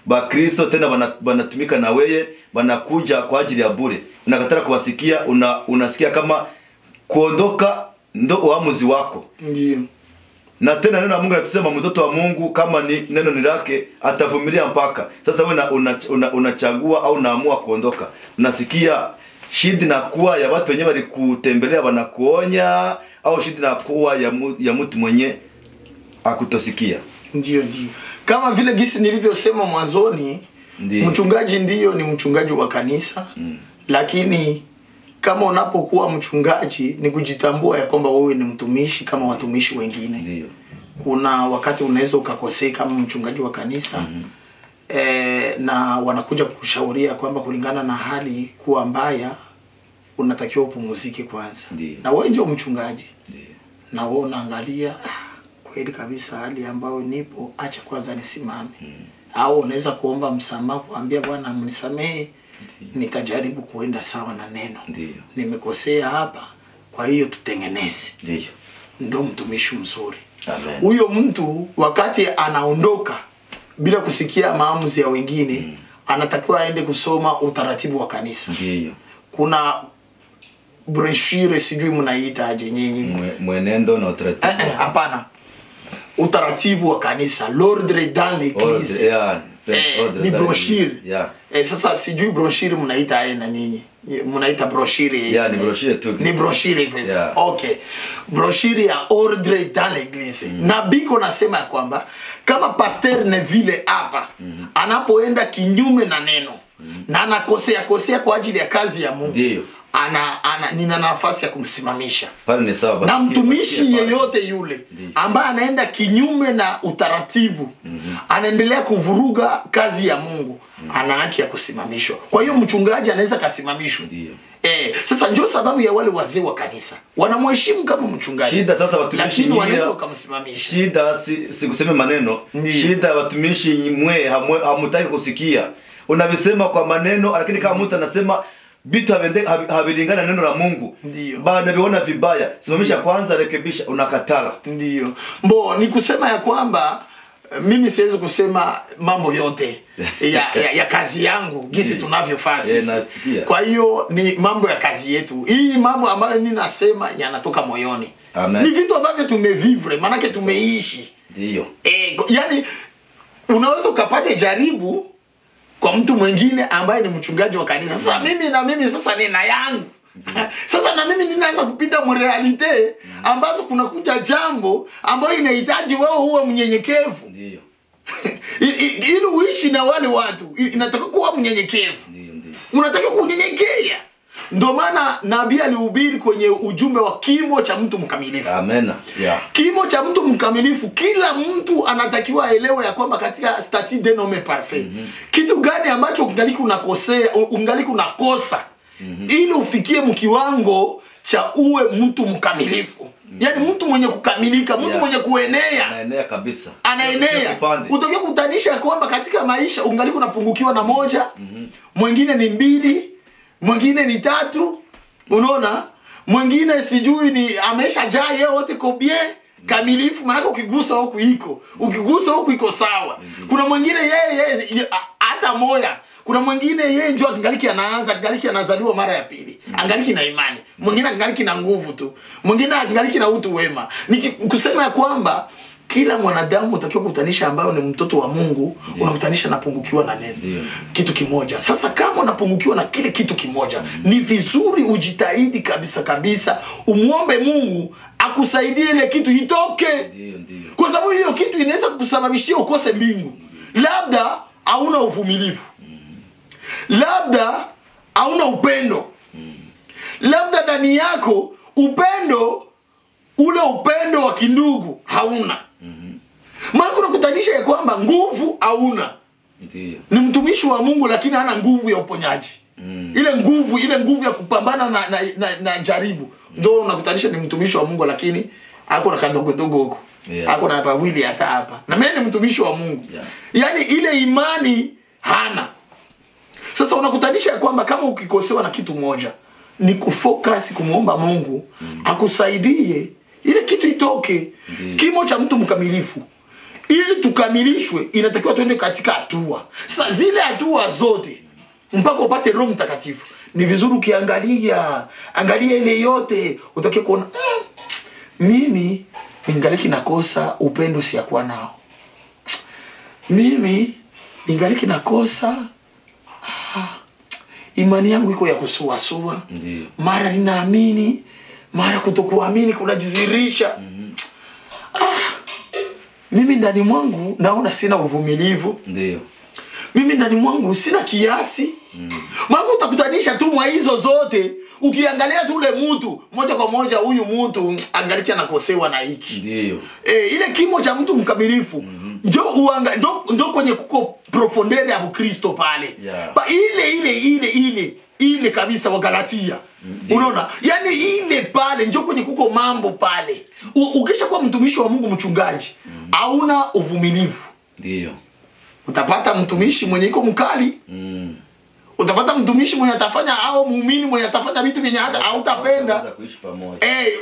Speaker 1: ba Kristo tena wanatumika na wewe, wanakuja kwa ajili ya bure. Unakatala kuwasikia, unasikia kama kuondoka ndo uamuzi wako.
Speaker 2: Ndio.
Speaker 1: Na tena neno la Mungu linasema mtoto wa Mungu kama ni neno ni lake atavumilia mpaka. Sasa wewe unachagua au unaamua kuondoka. Unasikia shida na kuwa ya watu wenyewe walikutembelea wanakuonya au shida na kuwa ya mtu mwenye akutosikia.
Speaker 2: Ndio. Kama vile gisi nilivyosema mwanzoni, mchungaji ni mchungaji wa kanisa. Lakini kama unapokuwa mchungaji ni kujitambua ya kwamba wewe ni mtumishi kama watumishi wengine.
Speaker 1: Ndio.
Speaker 2: Kuna wakati unaweza ukakosea kama mchungaji wa kanisa. Na wanakuja kukushauria kwamba kulingana na hali kuwa mbaya unatakiwa upumzike kwanza. Na wewe ndio mchungaji. Na wewe unaangalia kweli kabisa hali ambayo nipo, acha kwanza nisimame. Au unaweza kuomba msamaha, kuambia Bwana mnisamehe, nitajaribu kuenda sawa na neno. Nimekosea hapa, kwa hiyo tutengeneze. Ndio mtumishi mzuri. Huyo mtu wakati anaondoka bila kusikia maamuzi ya wengine, anatakiwa aende kusoma utaratibu wa kanisa. Kuna brochure sijui mnaita aje nyinyi?
Speaker 1: Mwenendo na utaratibu.
Speaker 2: Hapana. Utaratibu wa kanisa, l'ordre dans l'église. Ni brochure. Sasa sijui brochure mnaita aina nyinyi. Mnaita brochure.
Speaker 1: Ni brochure tu.
Speaker 2: Ni brochure hivyo. Okay. Brochure ya ordre dans l'église. Na biko nasema kwamba kama Pastor Neville hapa anapoenda kinyume na neno na anakosea kwa ajili ya kazi ya Mungu. Nina nafasi ya kumsimamisha. Na mtumishi yeyote yule ambaye anaenda kinyume na utaratibu, anaendelea kuvuruga kazi ya Mungu, ana haki ya kusimamishwa. Kwa hiyo mchungaji anaweza kasimamishwa. Sasa ndio sababu ya wale wazee wa kanisa wanamheshimu kama mchungaji.
Speaker 1: Shida sasa watumishi
Speaker 2: lakini wanaweza kumsimamisha.
Speaker 1: Shida si kusema maneno. Shida watumishi mwe hamutaki kusikia. Unabisema kwa maneno, lakini kama mtu anasema vitu havilingana neno la Mungu, bana viona vibaya, simamisha kwanza, rekebisha, unakatala.
Speaker 2: Ndio. Ni kusema ya kwamba mimi siwezi kusema mambo yote ya kazi yangu gisi tunavyofanya sisi. Kwa hiyo ni mambo ya kazi yetu. Hii mambo ambayo ninasema yanatoka moyoni. Ni vitu ambavyo tumevivre, maana yake tumeishi.
Speaker 1: Ndio.
Speaker 2: Yani unaweza ukapata jaribu kwa mtu mwingine ambaye ni mchungaji wa kanisa. Sasa mimi sasa nina yangu. Sasa na mimi ninaanza kupita mrealite ambazo kuna kuja jambo ambayo inahitaji wewe uwe mnyenyekevu.
Speaker 1: Ndio.
Speaker 2: Ili uishi na wale watu inataka kuwa mnyenyekevu.
Speaker 1: Ndio.
Speaker 2: Unataka kunyenyekea. Ndio maana nabii alihubiri kwenye ujumbe wa kimo cha mtu mkamilifu.
Speaker 1: Amen.
Speaker 2: Kimo cha mtu mkamilifu, kila mtu anatakiwa aelewe ya kwamba katika statut de nomme parfait. Kitu gani ambacho ungali unakosa ili ufikie mkiwango cha uwe mtu mkamilifu. Yani mtu mwenye kukamilika, mtu mwenye kuenea.
Speaker 1: Anaenea kabisa.
Speaker 2: Anaenea. Utokea kutanisha kwamba katika maisha ungaliki unapungukiwa na moja, mwingine ni 2, mwingine ni 3. Unaona? Mwingine sijui ni ameshajaa yeye wote kobie kamilifu, maana ukigusa huku iko. Ukigusa huku iko sawa. Kuna mwingine yeye hata moya. Kuna mwingine yeye njoo angaliki anaanza, angaliki anazaliwa mara ya pili. Angaliki na imani. Mwingine angaliki na nguvu tu. Mwingine angaliki na utu wema. Kusema ya kwamba kila mwanadamu utakiwa kutanisha ambayo ni mtoto wa Mungu, unakutanisha napungukiwa na neno. Kitu kimoja. Sasa kama unapungukiwa na kile kitu kimoja, ni vizuri ujitahidi kabisa umuombe Mungu akusaidie ile kitu itoke. Kwa sababu hiyo kitu inaweza kukusababishia ukose mbingu. Labda hauna uvumilivu. Labda hauna upendo. Labda ndani yako upendo, ule upendo wa kindugu hauna. Maana unakutanisha ya kwamba nguvu hauna. Ni mtumishi wa Mungu lakini hana nguvu ya uponyaji. Ile nguvu ya kupambana na jaribu. Ndio unakutanisha ni mtumishi wa Mungu lakini hako na kadogo huko. Hako na pawili hata hapa. Na mimi ni mtumishi wa Mungu. Yaani ile imani hana. Sasa unakutanisha ya kwamba kama ukikosewa na kitu moja, ni kufocus kumuomba Mungu akusaidie ile kitu itoke. Kimo cha mtu mkamilifu, ili tukamilishwe inatakiwa tuende katika hatua. Sasa zile hatua zote mpaka upate Roho Mtakatifu, ni vizuri ukiangalia ile yote utakiwa kuona mimi ningaliki nakosa upendo siyakuwa nao. Mimi ningaliki nakosa imani yangu iko ya kusuasua. Mara ninaamini, mara kutokuamini kunajizirisha. Mimi ndani mwangu naona sina uvumilivu. Mimi ndani mwangu sina kiasi. Maana utakutanisha tu mwa hizo zote, ukiangalia tu ule mtu moja kwa moja, huyu mtu angaliki anakosewa na hiki. Ile kimo cha mtu mkamilifu ndio kwenye kuko profondere ya Kristo pale. Ba ile kabisa wa Galatia. Unaona? Yaani ile pale ndio kwenye kuko mambo pale. Ukisha kuwa mtumishi wa Mungu mchungaji, hauna uvumilivu. Utapata mtumishi mwenye iko mkali. Utapata mtumishi mwenye atafanya au muumini mwenye atafanya vitu vyenye hata hautapenda.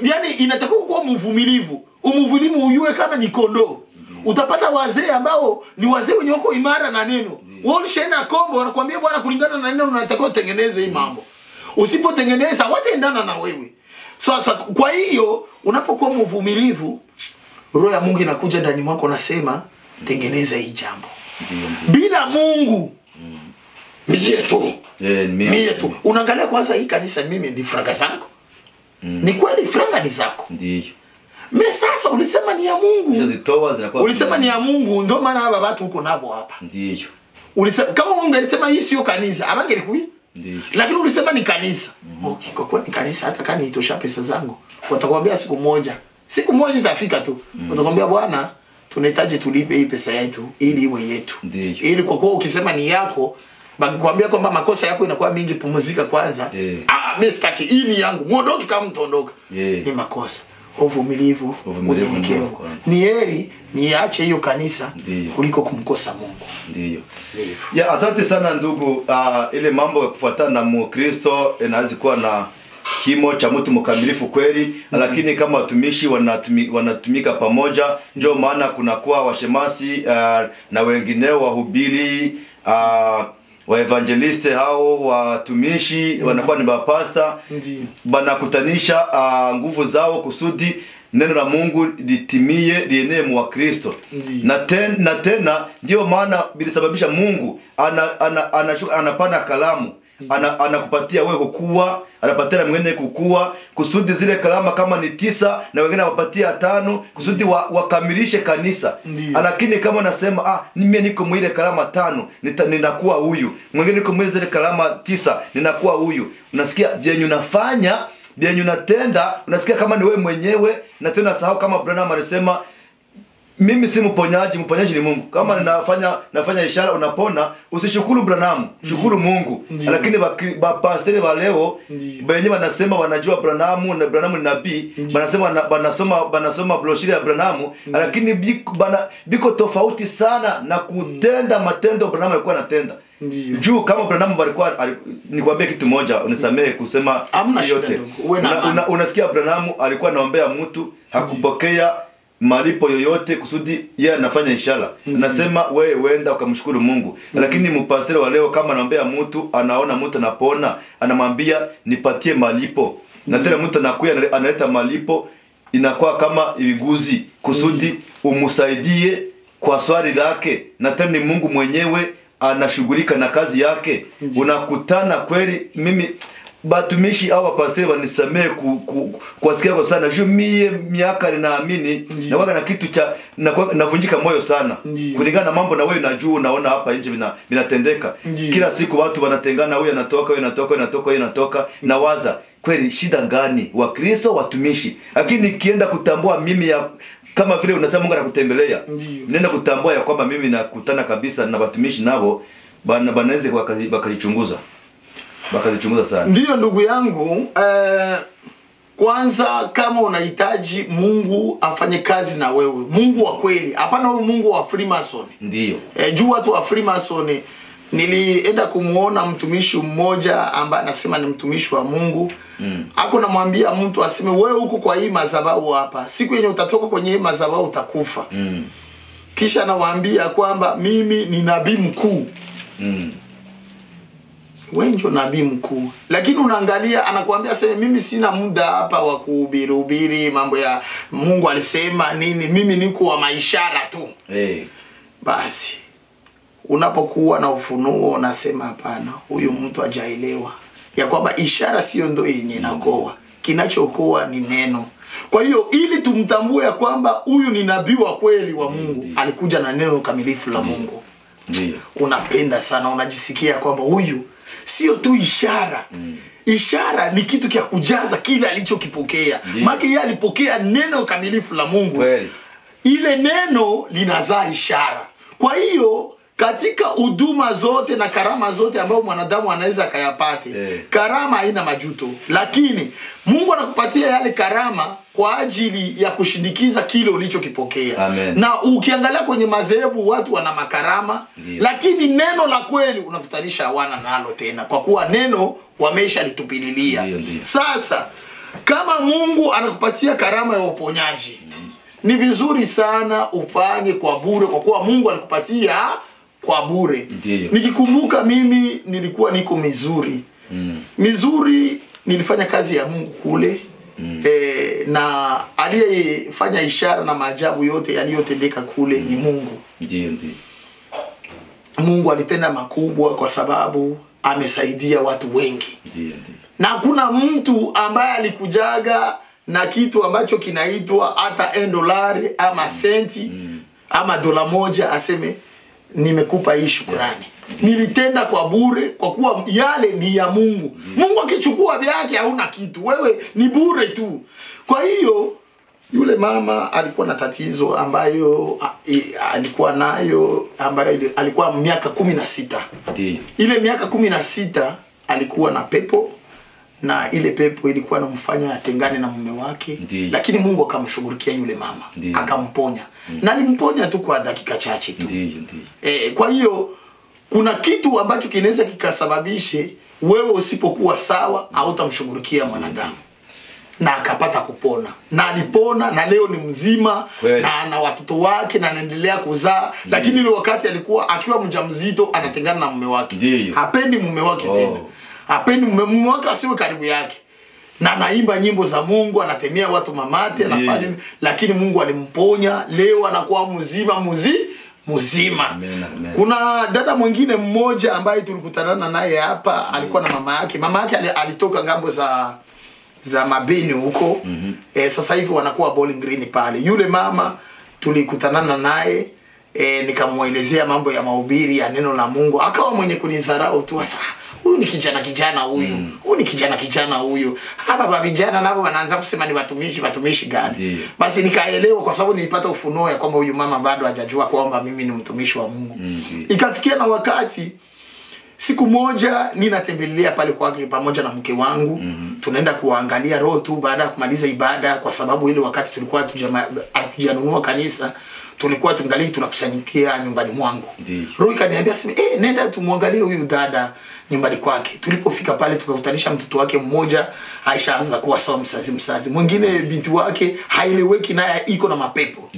Speaker 2: Yani inatakiwa kuwa mvumilivu. Umvumilivu ujue kama ni kondoo. Utapata wazee ambao ni wazee wenye wako imara na neno. Wao ulishaenda kombo wanakuambia bwana, kulingana na neno unatakiwa utengeneze hii mambo. Usipotengeneza wataendana na wewe. Sasa kwa hiyo unapokuwa mvumilivu, Roho ya Mungu inakuja ndani mwako nasema tengeneza hii jambo. Bila Mungu mie tu. Unaangalia kwanza hii kanisa mimi ni franga zangu. Ni kweli franga ni zako. Me sasa ulisema ni ya Mungu. Ulisema ni ya Mungu, ndio maana hapa watu huko nabo hapa. Ulisema kama ungelisema hii sio kanisa, abangelikuwi. Lakini ulisema ni kanisa. Okay, kwa kuwa ni kanisa hata kama nitosha pesa zangu, watakwambia siku moja itafika tu. Watakwambia bwana, tunahitaji tulipe hii pesa yetu ili iwe yetu. Ili kwa kuwa ukisema ni yako, bakikwambia kwamba makosa yako inakuwa mingi, pumzika kwanza. Mimi sitaki, hii ni yangu. Muondoke kama mtondoka. Ni makosa. Uvumilivu, unyenyekevu. Ni heri niache hiyo kanisa kuliko kumkosa Mungu.
Speaker 1: Asante sana ndugu. Ile mambo ya kufuatana na Mkristo inaweza kuwa na kimo cha mtu mkamilifu kweli, lakini kama watumishi wanatumika pamoja, ndio maana kuna kuwa washemasi na wengineo wahubiri, wa evangeliste hao watumishi wanakuwa ni mapasta, banakutanisha nguvu zao kusudi neno la Mungu litimie lienee mwa Kristo. Na tena ndio maana bilisababisha Mungu anapana kalamu, anakupatia wewe kukua, anapatia mwingine kukua, kusudi zile kalama kama ni 9 na wengine wapatia 5 kusudi wakamilishe kanisa. Lakini kama nasema mimi niko mwile kalama 5 ninakuwa huyu, mwingine niko mwile zile kalama 9 ninakuwa huyu, unasikia byenye unafanya, byenye unatenda, unasikia kama ni wewe mwenyewe. Na tena sahau kama Branham alisema mimi si mponyaji, mponyaji ni Mungu. Kama nafanya ishara unapona, usishukuru Branham, shukuru Mungu. Lakini pastori wa leo wenyewe wanasema wanajua Branham ni nabii, wanasoma brochure ya Branham, lakini biko tofauti sana na kutenda matendo Branham alikuwa anatenda. Juu kama Branham alikuwa, nikwambie kitu moja, unisamehe kusema yote. Unasikia Branham alikuwa anaombea mtu, hakupokea malipo yoyote kusudi yeye anafanya ishara. Nasema wewe wenda ukamshukuru Mungu. Lakini mpastori wa leo kama anaombea mtu, anaona mtu anapona, anamwambia nipatie malipo. Na tena mtu anakuja analeta malipo, inakuwa kama iliguzi kusudi umsaidie kwa swali lake. Na tena ni Mungu mwenyewe anashughulika na kazi yake. Unakutana kweli, mimi batumishi au wapastori wanisamee kuwasikia kwa sana. Juu mie miaka ninaamini na waga na kitu cha navunjika moyo sana. Kulingana na mambo na wewe unajua, unaona hapa nje vinatendeka. Kila siku watu wanatengana, huyu anatoka, na waza kweli shida gani wa Kristo watumishi. Lakini nikienda kutambua mimi ya kama vile unasema Mungu anakutembelea, nenda kutambua ya kwamba mimi nakutana kabisa na watumishi nabo banaweza wakajichunguza sana.
Speaker 2: Ndiyo ndugu yangu, kwanza kama unahitaji Mungu afanye kazi na wewe, Mungu wa kweli, hapana huyu Mungu wa Freemason.
Speaker 1: Ndiyo.
Speaker 2: Juu watu wa Freemason, nilienda kumuona mtumishi mmoja ambaye anasema ni mtumishi wa Mungu. Ako namwambia mtu aseme wewe huko kwa hii madhabahu hapa, siku yenye utatoka kwenye hii madhabahu utakufa. Kisha anawaambia kwamba mimi ni nabii mkuu. Wewe ndio nabii mkuu. Lakini unaangalia anakuambia sema mimi sina muda hapa wa kuhubiri mambo ya Mungu alisema nini, mimi niko wa maishara tu. Basi unapokuwa na ufunuo unasema hapana, huyu mtu hajaelewa ya kwamba ishara sio ndio yenye inakoa, kinachookoa ni neno. Kwa hiyo ili tumtambue ya kwamba huyu ni nabii wa kweli wa Mungu, alikuja na neno kamilifu la Mungu. Unapenda sana, unajisikia kwamba huyu sio tu ishara. Ishara ni kitu kia kujaza kile alichokipokea. Maana yeye alipokea neno kamilifu la Mungu. Ile neno linazaa ishara. Kwa hiyo katika huduma zote na karama zote ambazo mwanadamu anaweza akayapate, karama haina majuto, lakini Mungu anakupatia yale karama kwa ajili ya kushindikiza kile ulichokipokea. Na ukiangalia kwenye madhehebu watu wana makarama, lakini neno la kweli unakutanisha hawana nalo tena, kwa kuwa neno wamesha litupililia. Sasa kama Mungu anakupatia karama ya uponyaji, ni vizuri sana ufanye kwa bure, kwa kuwa Mungu alikupatia kwa bure. Nikikumbuka mimi nilikuwa niko Missouri. Missouri nilifanya kazi ya Mungu kule. Na aliyefanya ishara na maajabu yote yaliyotendeka kule ni Mungu. Mungu alitenda makubwa kwa sababu amesaidia watu wengi. Na hakuna mtu ambaye alikujaga na kitu ambacho kinaitwa hata $1 ama senti ama $1 aseme nimekupa hii shukrani. Nilitenda kwa bure kwa kuwa yale ni ya Mungu. Mungu akichukua vyake hauna kitu, wewe ni bure tu. Kwa hiyo yule mama alikuwa na tatizo ambayo alikuwa nayo, ambayo alikuwa miaka 16. Ile miaka 16 alikuwa na pepo, na ile pepo ilikuwa inamfanya atengane na mume wake. Lakini Mungu akamshughulikia yule mama, akamponya. Na alimponya tu kwa dakika chache tu. Kwa hiyo kuna kitu ambacho kinaweza kikasababishe wewe usipokuwa sawa au utamshughulikia mwanadamu. Na akapata kupona. Na alipona, na leo ni mzima, na watoto wake, na anaendelea kuzaa. Lakini ile wakati alikuwa akiwa mjamzito anatengana na mume wake. Hapendi mume wake tena. Hapendi mume wake asiwe karibu yake. Na anaimba nyimbo za Mungu, anatemea watu mamate, anafanya, lakini Mungu alimponya, leo anakuwa mzima. Kuna dada mwingine mmoja ambaye tulikutana naye hapa, alikuwa na mama yake. Mama yake alitoka ngambo za Mabeni huko. Sasa hivi wanakuwa Bowling Green pale. Yule mama tulikutana naye, Nikamuelezea mambo ya mahubiri ya neno la Mungu. Akawa mwenye kunizarau tu, sasa huyu ni kijana huyu. Huyu ni kijana huyu. Hapa vijana nao wanaanza kusema ni watumishi gani? Basi nikaelewa kwa sababu nilipata ufunuo ya kwamba huyu mama bado hajajua kwamba mimi ni mtumishi wa Mungu. Ikafikia na wakati siku moja ninatembelea pale kwake pamoja na mke wangu. Tunaenda kuangalia roho tu baada ya kumaliza ibada, kwa sababu ile wakati tulikuwa hatujanunua kanisa, tulikuwa tungali tunakusanyikia nyumbani mwangu. Roho ikaniambia sema nenda tumwangalie huyu dada nyumbani kwake. Tulipofika pale tukakutanisha mtoto wake mmoja aishaanza kuwa sawa msazi. Mwingine binti wake haeleweki naye iko na mapepo.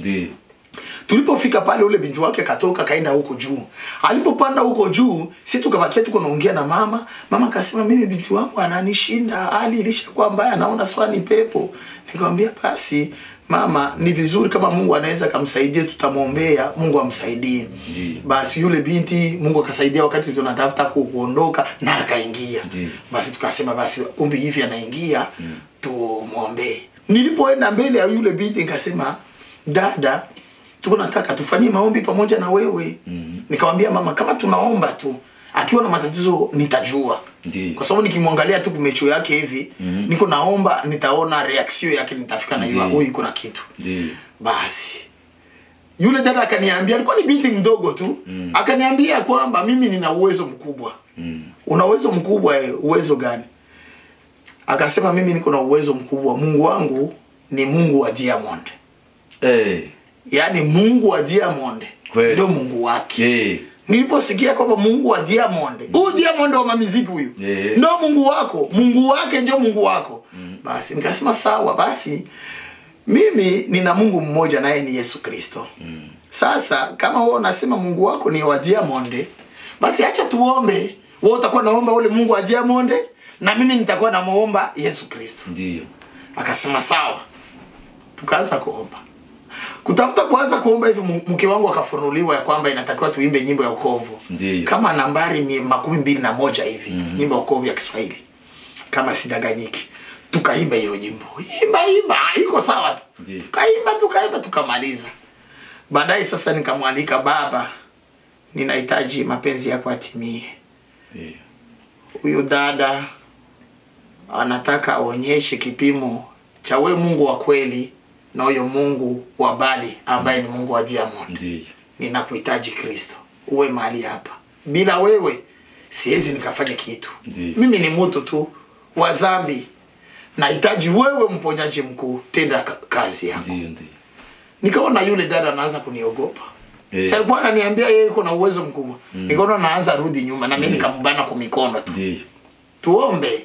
Speaker 2: Tulipofika pale ule binti wake katoka kaenda huko juu. Alipopanda huko juu, sisi tukabakia tuko naongea na mama. Mama akasema mimi binti wangu ananishinda, hali ilishakuwa mbaya, naona swani pepo. Nikamwambia basi mama, ni vizuri kama Mungu anaweza kumsaidia, tutamuombea Mungu amsaidie. Basi yule binti Mungu akasaidia, wakati tunatafuta kuondoka na akaingia. Basi tukasema basi kumbe hivi anaingia, tumuombee. Nilipoenda mbele ya yule binti nikasema, dada, tuko nataka tufanyie maombi pamoja na wewe. Nikamwambia mama, kama tunaomba tu, akiwa na matatizo nitajua. Kwa sababu nikimwangalia tu kumecho yake hivi, niko naomba nitaona reaction yake, nitafika na yeye huyu iko na kitu. Basi yule dada akaniambia, alikuwa ni binti mdogo tu, akaniambia kwamba mimi nina uwezo mkubwa. Una uwezo mkubwa? Uwezo gani? Akasema mimi niko na uwezo mkubwa, Mungu wangu ni Mungu wa Diamond. Yaani Mungu wa Diamond ndio Mungu wake. Niliposikia kwamba Mungu wa Diamond, huyu Diamond wa muziki huyu, ndio Mungu wako, Mungu wake ndio Mungu wako. Basi nikasema sawa, basi mimi nina Mungu mmoja naye ni Yesu Kristo. Sasa kama wewe unasema Mungu wako ni wa Diamond, basi acha tuombe. Wewe utakuwa naomba ule Mungu wa Diamond na mimi nitakuwa namuomba Yesu Kristo. Akasema sawa. Tukaanza kuomba. Kutafuta kuanza kuomba hivi, mke wangu akafunuliwa ya kwamba inatakiwa tuimbe nyimbo ya wokovu. Kama nambari 21 hivi, nyimbo ya wokovu ya Kiswahili. Kama sidanganyiki. Tukaimba hiyo nyimbo. Imba, iko sawa tu. Tukaimba tukamaliza. Baadaye sasa nikamwalika, baba, ninahitaji mapenzi yako yatimie. Huyu dada anataka aonyeshe kipimo cha wewe Mungu wa kweli na huyo Mungu wa Bali ambaye ni Mungu wa Diamond. Ninakuhitaji Kristo, uwe mahali hapa. Bila wewe siwezi nikafanya kitu. Mimi ni mtu tu wa dhambi. Nahitaji wewe mponyaji mkuu, tenda kazi yako. Nikaona yule dada anaanza kuniogopa. Sasa alikuwa ananiambia yeye yuko na uwezo mkubwa. Nikaona anaanza rudi nyuma na mimi nikambana kwa mikono tu. Tuombe.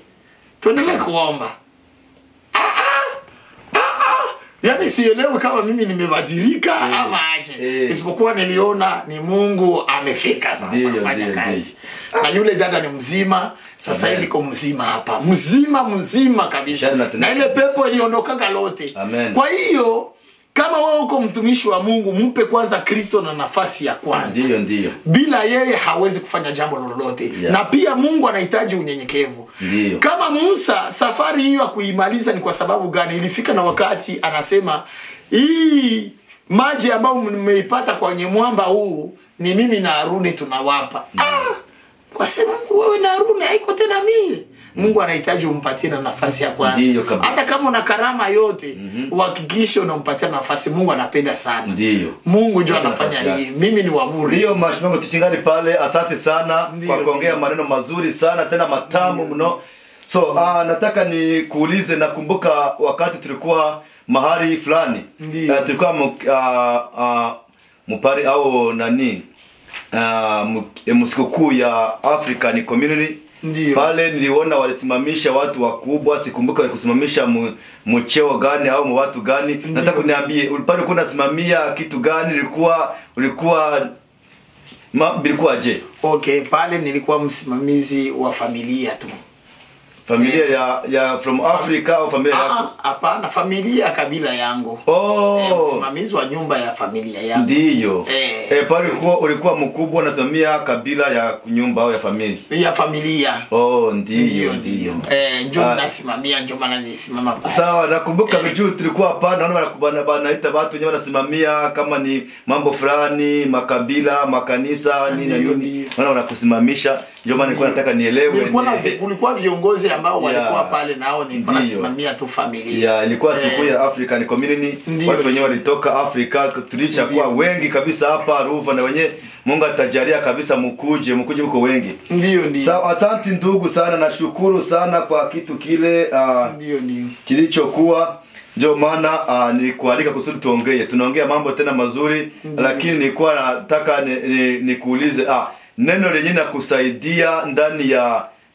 Speaker 2: Tuendelee kuomba. Yaani sielewi kama mimi nimebadilika ama aje. Isipokuwa niliona ni Mungu amefika sasa kufanya kazi. Na yule dada ni mzima, sasa hivi iko mzima hapa. Mzima kabisa. Na ile pepo iliondoka lote. Kwa hiyo kama wewe uko mtumishi wa Mungu, mpe kwanza Kristo na nafasi ya kwanza. Bila yeye hawezi kufanya jambo lolote. Na pia Mungu anahitaji unyenyekevu. Kama Musa, safari hiyo kuimaliza ni kwa sababu gani? Ilifika na wakati anasema, hii maji ambayo mmeipata kwenye mwamba huu ni mimi na Haruni tunawapa. Kwa sababu wewe na Haruni haiko tena mimi. Mungu anahitaji umpatie na nafasi ya kwanza. Hata kama una karama yote, uhakikishe unampatia nafasi. Mungu anapenda sana. Mungu ndio anafanya hii. Mimi ni wa bure.
Speaker 1: Ndio mheshimiwa tuchingani pale. Asante sana kwa kuongea maneno mazuri sana tena matamu mno. So nataka ni kuulize, nakumbuka wakati tulikuwa mahali fulani. Tulikuwa mpari au nani? Msikukuu ya African Community. Pale niliona walisimamisha watu wakubwa, sikumbuka walikusimamisha mcheo gani au watu gani. Nataka kuniambie pale kuna simamia kitu gani, bilikuwa je?
Speaker 2: Okay, pale nilikuwa msimamizi wa familia tu.
Speaker 1: Familia ya from Africa au familia yako?
Speaker 2: Hapana, familia ya kabila yangu. Msimamizi wa nyumba ya familia yangu.
Speaker 1: Ndiyo. Pale ulikuwa mkubwa unasimamia kabila ya nyumba au ya familia?
Speaker 2: Ya familia.
Speaker 1: Ndiyo.
Speaker 2: Njoo nasimamia, njoo maana nisimama pale.
Speaker 1: Sawa, nakumbuka vijuu tulikuwa hapa naona banaita watu wenyewe wanasimamia kama ni mambo fulani, makabila, makanisa, nini. Wanakusimamisha. Njoo maana nilikuwa nataka nielewe.
Speaker 2: Kulikuwa viongozi ambao walikuwa pale nao ni wanasimamia tu familia.
Speaker 1: Ilikuwa siku ya African Community. Watu wenyewe walitoka Afrika, tulichakuwa wengi kabisa hapa Ruva, na wenyewe Mungu atajalia kabisa mkuje mko wengi.
Speaker 2: Ndiyo.
Speaker 1: Sawa, asante ndugu sana, nashukuru sana kwa kitu kile kilichokuwa. Ndio maana nilikualika kusudi tuongee. Tunaongea mambo tena mazuri. Lakini nilikuwa nataka nikuulize neno lenyewe na kusaidia ndani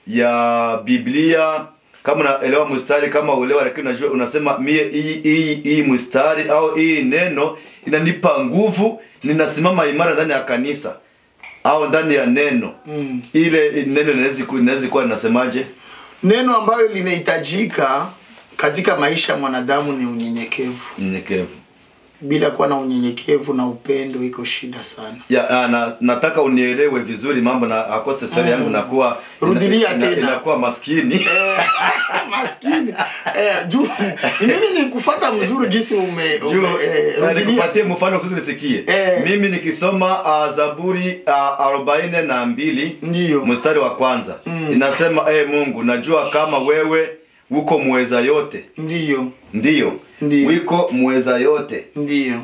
Speaker 1: ya Biblia, kama unaelewa mstari, kama uelewa, lakini unajua unasema hii mstari au hii neno inanipa nguvu, ninasimama imara ndani ya kanisa au ndani ya neno. Ile neno inaweza kuwa linasemaje?
Speaker 2: Neno ambayo linahitajika katika maisha ya mwanadamu ni unyenyekevu. Bila kuwa na unyenyekevu na upendo iko shida sana.
Speaker 1: Nataka unielewe vizuri mambo na akose swali yangu nakuwa
Speaker 2: rudilia tena.
Speaker 1: Inakuwa maskini.
Speaker 2: Maskini. Mimi nikufuata mzuri jinsi
Speaker 1: rudilia. Nikupatie mfano kusudi nisikie. Mimi nikisoma Zaburi 42 mstari wa kwanza. Inasema Mungu, najua kama wewe uko muweza yote. Ndiyo. Wiko muweza yote.
Speaker 2: Ndiyo.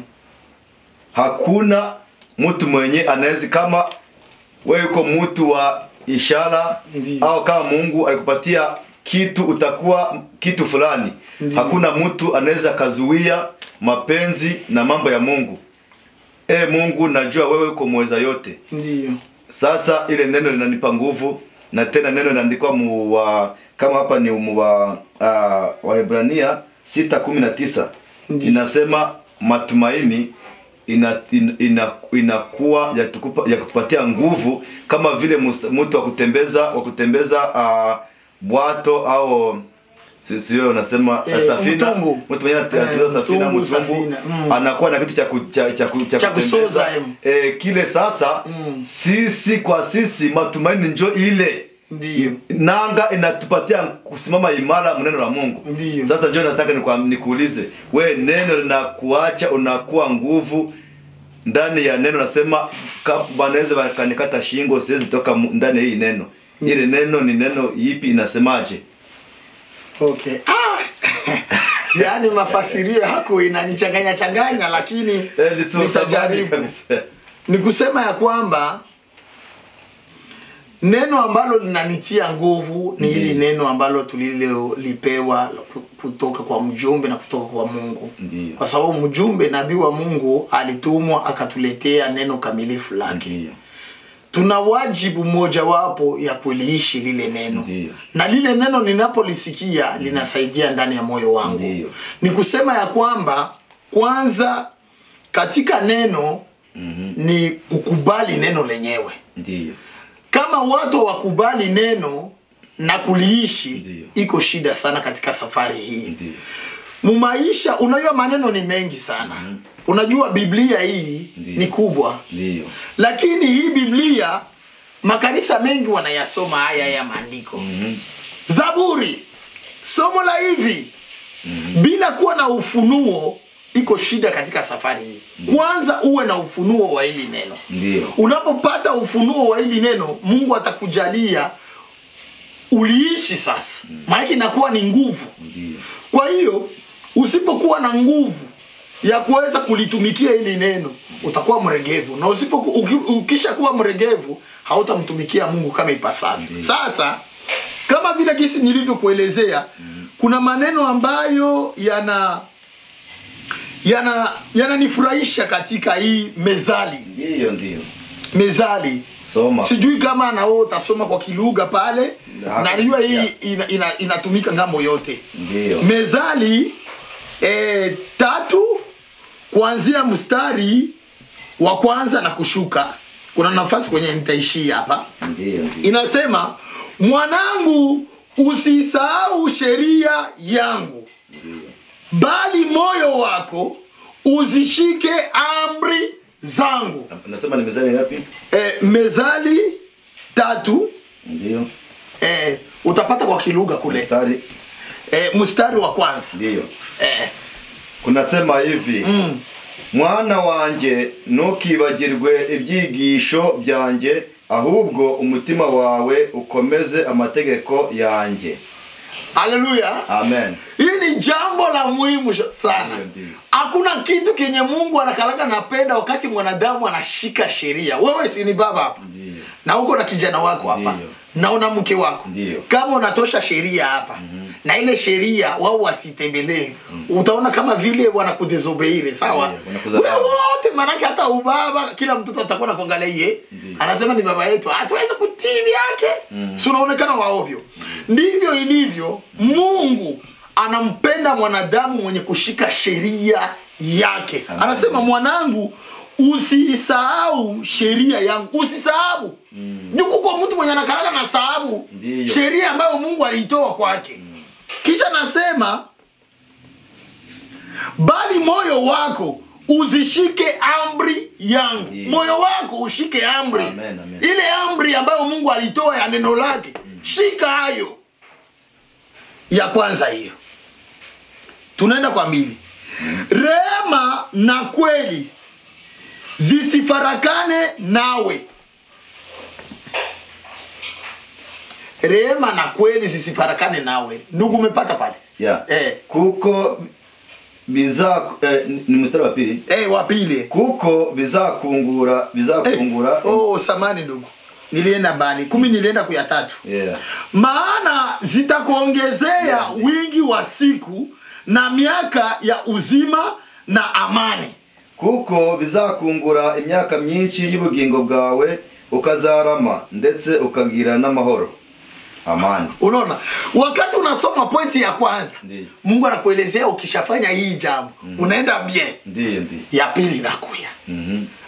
Speaker 1: Hakuna mtu mwenye anaweza, kama wewe uko mtu wa ishara au kama Mungu alikupatia kitu utakuwa kitu fulani. Hakuna mtu anaweza kazuia mapenzi na mambo ya Mungu. Mungu, najua wewe uko muweza yote.
Speaker 2: Ndiyo.
Speaker 1: Sasa ile neno linanipa nguvu, na tena neno linaandikwa kama hapa ni Waebrania 6:19. Inasema matumaini inakuwa ya kupatia nguvu, kama vile mtu wa kutembeza bwato au sio unasema safina. Mtu mwenye anatembeza safina, mtumbu anakuwa na kitu cha
Speaker 2: kusoza.
Speaker 1: Kile sasa sisi kwa sisi matumaini njoo ile.
Speaker 2: Ndiyo.
Speaker 1: Nanga inatupatia kusimama imara neno la Mungu.
Speaker 2: Ndiyo.
Speaker 1: Sasa njoo nataka nikuulize, we neno linakuacha unakuwa nguvu ndani ya neno. Nasema banaweza wakanikata shingo, siwezi toka ndani hii neno. Ile neno ni neno ipi, inasemaje?
Speaker 2: Yaani mafasirio yako inanichanganya lakini nitajaribu. Nikusema ya kwamba neno ambalo linanitia nguvu ni hili neno ambalo tulilolipewa kutoka kwa mjumbe na kutoka kwa Mungu. Kwa sababu mjumbe, nabii wa Mungu, alitumwa akatuletea neno kamilifu lake. Tuna wajibu moja wapo ya kuliishi lile neno. Na lile neno ninapolisikia linasaidia ndani ya moyo wangu. Ni kusema ya kwamba kwanza katika neno ni kukubali neno lenyewe. Kama watu wakubali neno na kuliishi, iko shida sana katika safari hii. Mumaisha, unajua maneno ni mengi sana. Unajua Biblia hii ni kubwa. Lakini hii Biblia makanisa mengi wanayasoma haya ya maandiko. Zaburi, somo la hivi. Bila kuwa na ufunuo iko shida katika safari hii. Kwanza uwe na ufunuo wa hili neno. Unapopata ufunuo wa hili neno, Mungu atakujalia uliishi sasa. Maana inakuwa ni nguvu. Kwa hiyo usipokuwa na nguvu ya kuweza kulitumikia hili neno, utakuwa mregevu. Na ukisha kuwa mregevu, hautamtumikia Mungu kama ipasavyo. Sasa kama vile jinsi nilivyokuelezea, kuna maneno ambayo yananifurahisha katika hii mezali.
Speaker 1: Ndiyo.
Speaker 2: Mezali.
Speaker 1: Soma.
Speaker 2: Sijui kama na wewe utasoma kwa kilugha pale. Na hiyo hii inatumika ngambo yote.
Speaker 1: Ndiyo.
Speaker 2: Mezali 3 kuanzia mstari wa kwanza na kushuka. Kuna nafasi kwenye nitaishia hapa.
Speaker 1: Ndiyo.
Speaker 2: Inasema, mwanangu, usisahau sheria yangu, bali moyo wako uzishike amri zangu.
Speaker 1: Nasema ni Mezali ngapi?
Speaker 2: Mezali 3.
Speaker 1: Ndio.
Speaker 2: Utapata kwa kilugha kule. Mstari wa kwanza.
Speaker 1: Ndio. Kunasema hivi. Mwana wanje ntukibagirwe ibyigisho byanjye, ahubwo umutima wawe ukomeze amategeko yanjye.
Speaker 2: Haleluya.
Speaker 1: Amen.
Speaker 2: Hii ni jambo la muhimu sana. Hakuna kitu kenye Mungu anakalaka napenda wakati mwanadamu anashika sheria. Wewe si ni baba hapa. Na uko na kijana wako hapa. Na una mke wako. Kama unatosha sheria hapa. Na ile sheria wao wasitembelee. Utaona kama vile wanakudesobeire, sawa? Wote manake hata ubaba kila mtoto atakuwa na kuangalia yeye. Anasema ni baba yetu. Hatuwezi kutii yake. Si unaonekana wa ovyo. Ndivyo ilivyo. Mungu anampenda mwanadamu mwenye kushika sheria yake. Anasema mwanangu, usisahau sheria yangu. Usisahau. Yuko kwa mtu mwenye anakalaka na sahabu sheria ambayo Mungu aliitoa kwake. Kisha nasema bali moyo wako uzishike amri yangu. Moyo wako ushike amri. Ile amri ambayo Mungu alitoa ya neno lake. Shika hayo. Ya kwanza hiyo. Tunaenda kwa mbili. Rehema na kweli zisifarakane nawe. Rehema na kweli zisifarakane nawe. Ndugu umepata pale?
Speaker 1: Kuko biza ni mstari wa pili.
Speaker 2: Wa pili. Kuko
Speaker 1: bizakungura.
Speaker 2: Samani ndugu. Nilienda bali 10 nilienda kuya 3. Maana zitakuongezea wingi wa siku na miaka ya uzima na amani.
Speaker 1: Kuko bizakungura imyaka myinshi y'ubugingo bwawe, ukazarama ndetse ukagira n'amahoro. Amani.
Speaker 2: Unaona? Wakati unasoma pointi ya kwanza, Mungu anakuelezea ukishafanya hii jambo, unaenda bien.
Speaker 1: Ndiyo.
Speaker 2: Ya pili inakuja.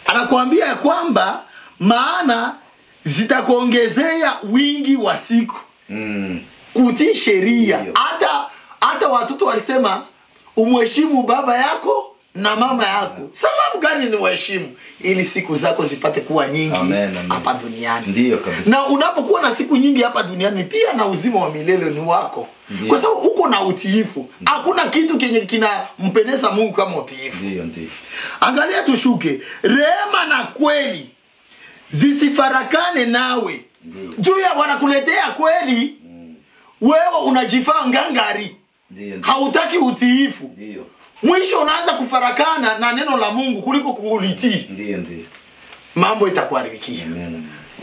Speaker 2: Anakuambia ya kwamba maana zitakuongezea wingi wa siku. Kutii sheria. Hata watoto walisema umheshimu baba yako na mama yako. Sababu gani ni waheshimu? Ili siku zako zipate kuwa nyingi hapa duniani.
Speaker 1: Ndiyo kabisa.
Speaker 2: Na unapokuwa na siku nyingi hapa duniani pia na uzima wa milele ni wako. Kwa sababu uko na utiifu. Hakuna kitu kenye kinampendeza Mungu kama utiifu.
Speaker 1: Ndiyo.
Speaker 2: Angalia tushuke. Rehema na kweli zisifarakane nawe. Juu ya wanakuletea kweli, wewe unajifaa ngangari. Hautaki utiifu. Mwisho unaanza kufarakana na neno la Mungu kuliko kulitii.
Speaker 1: Ndiyo.
Speaker 2: Mambo itakuharibikia.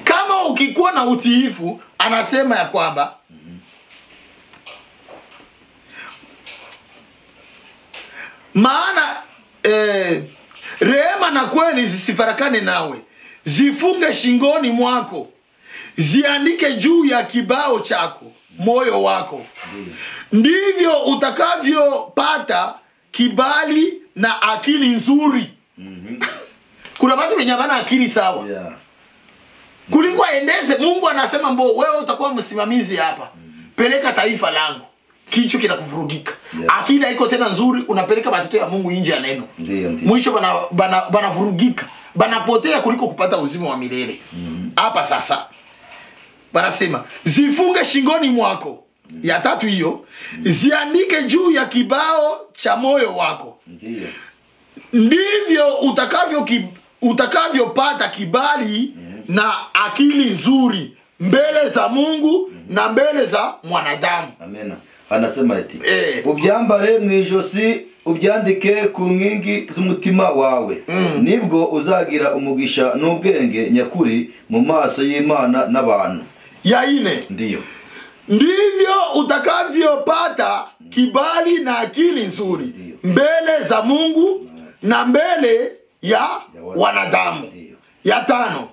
Speaker 2: Kama ukikuwa na utiifu, anasema ya kwamba maana rehema na kweli zisifarakane nawe. Zifunge shingoni mwako. Ziandike juu ya kibao chako, moyo wako. Ndivyo utakavyopata kibali na akili nzuri. Kuna watu wenye wana akili sawa. Kuliko aendeze. Mungu anasema wewe utakuwa msimamizi hapa. Peleka taifa langu. Kicho kinakuvurugika. Akili haiko tena nzuri, unapeleka watoto ya Mungu nje ya neno. Mwisho banavurugika. Banapotea kuliko kupata uzima wa milele. Hapa sasa wanasema zifunge shingoni mwako. Ya 3 hiyo, ziandike juu ya kibao cha moyo wako. Ndivyo utakavyopata kibali na akili nzuri mbele za Mungu na mbele za mwanadamu.
Speaker 1: Amen. Anasema eti ubyambare mu ijosi, ubyandike ku nkingi z'umutima wawe. Nibwo uzagira umugisha n'ubwenge nyakuri mu maso y'Imana n'abantu.
Speaker 2: Ya 4.
Speaker 1: Ndiyo.
Speaker 2: Ndivyo utakavyopata kibali na akili nzuri mbele za Mungu na mbele ya wanadamu. Ya 5.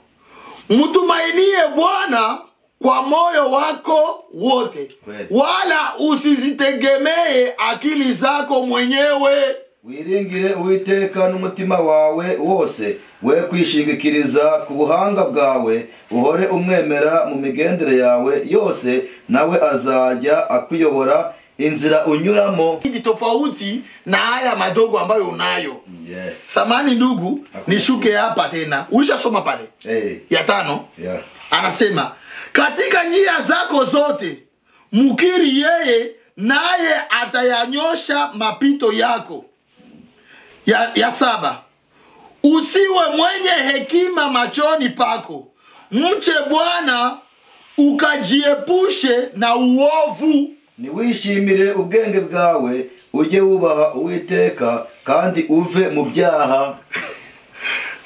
Speaker 2: Mtumainie Bwana kwa moyo wako wote. Wala usizitegemee akili zako mwenyewe.
Speaker 1: Wiringire Uwiteka n'umutima wawe wose, we kwishingikiriza ku buhanga bwawe, uhore umwemera mu migendere yawe yose, nawe azajya akuyobora inzira unyuramo.
Speaker 2: Ni tofauti na haya madogo ambayo unayo.
Speaker 1: Yes.
Speaker 2: Samani ndugu, nishuke hapa tena. Ulishasoma pale? Ya 5.
Speaker 1: Yeah.
Speaker 2: Anasema, katika njia zako zote mukiri yeye, naye atayanyosha mapito yako. Ya 7. Usiwe mwenye hekima machoni pako, mche Bwana ukajiepushe na uovu.
Speaker 1: Ni wishimire ubwenge bwawe, uje wubaha Uwiteka kandi uve mu byaha.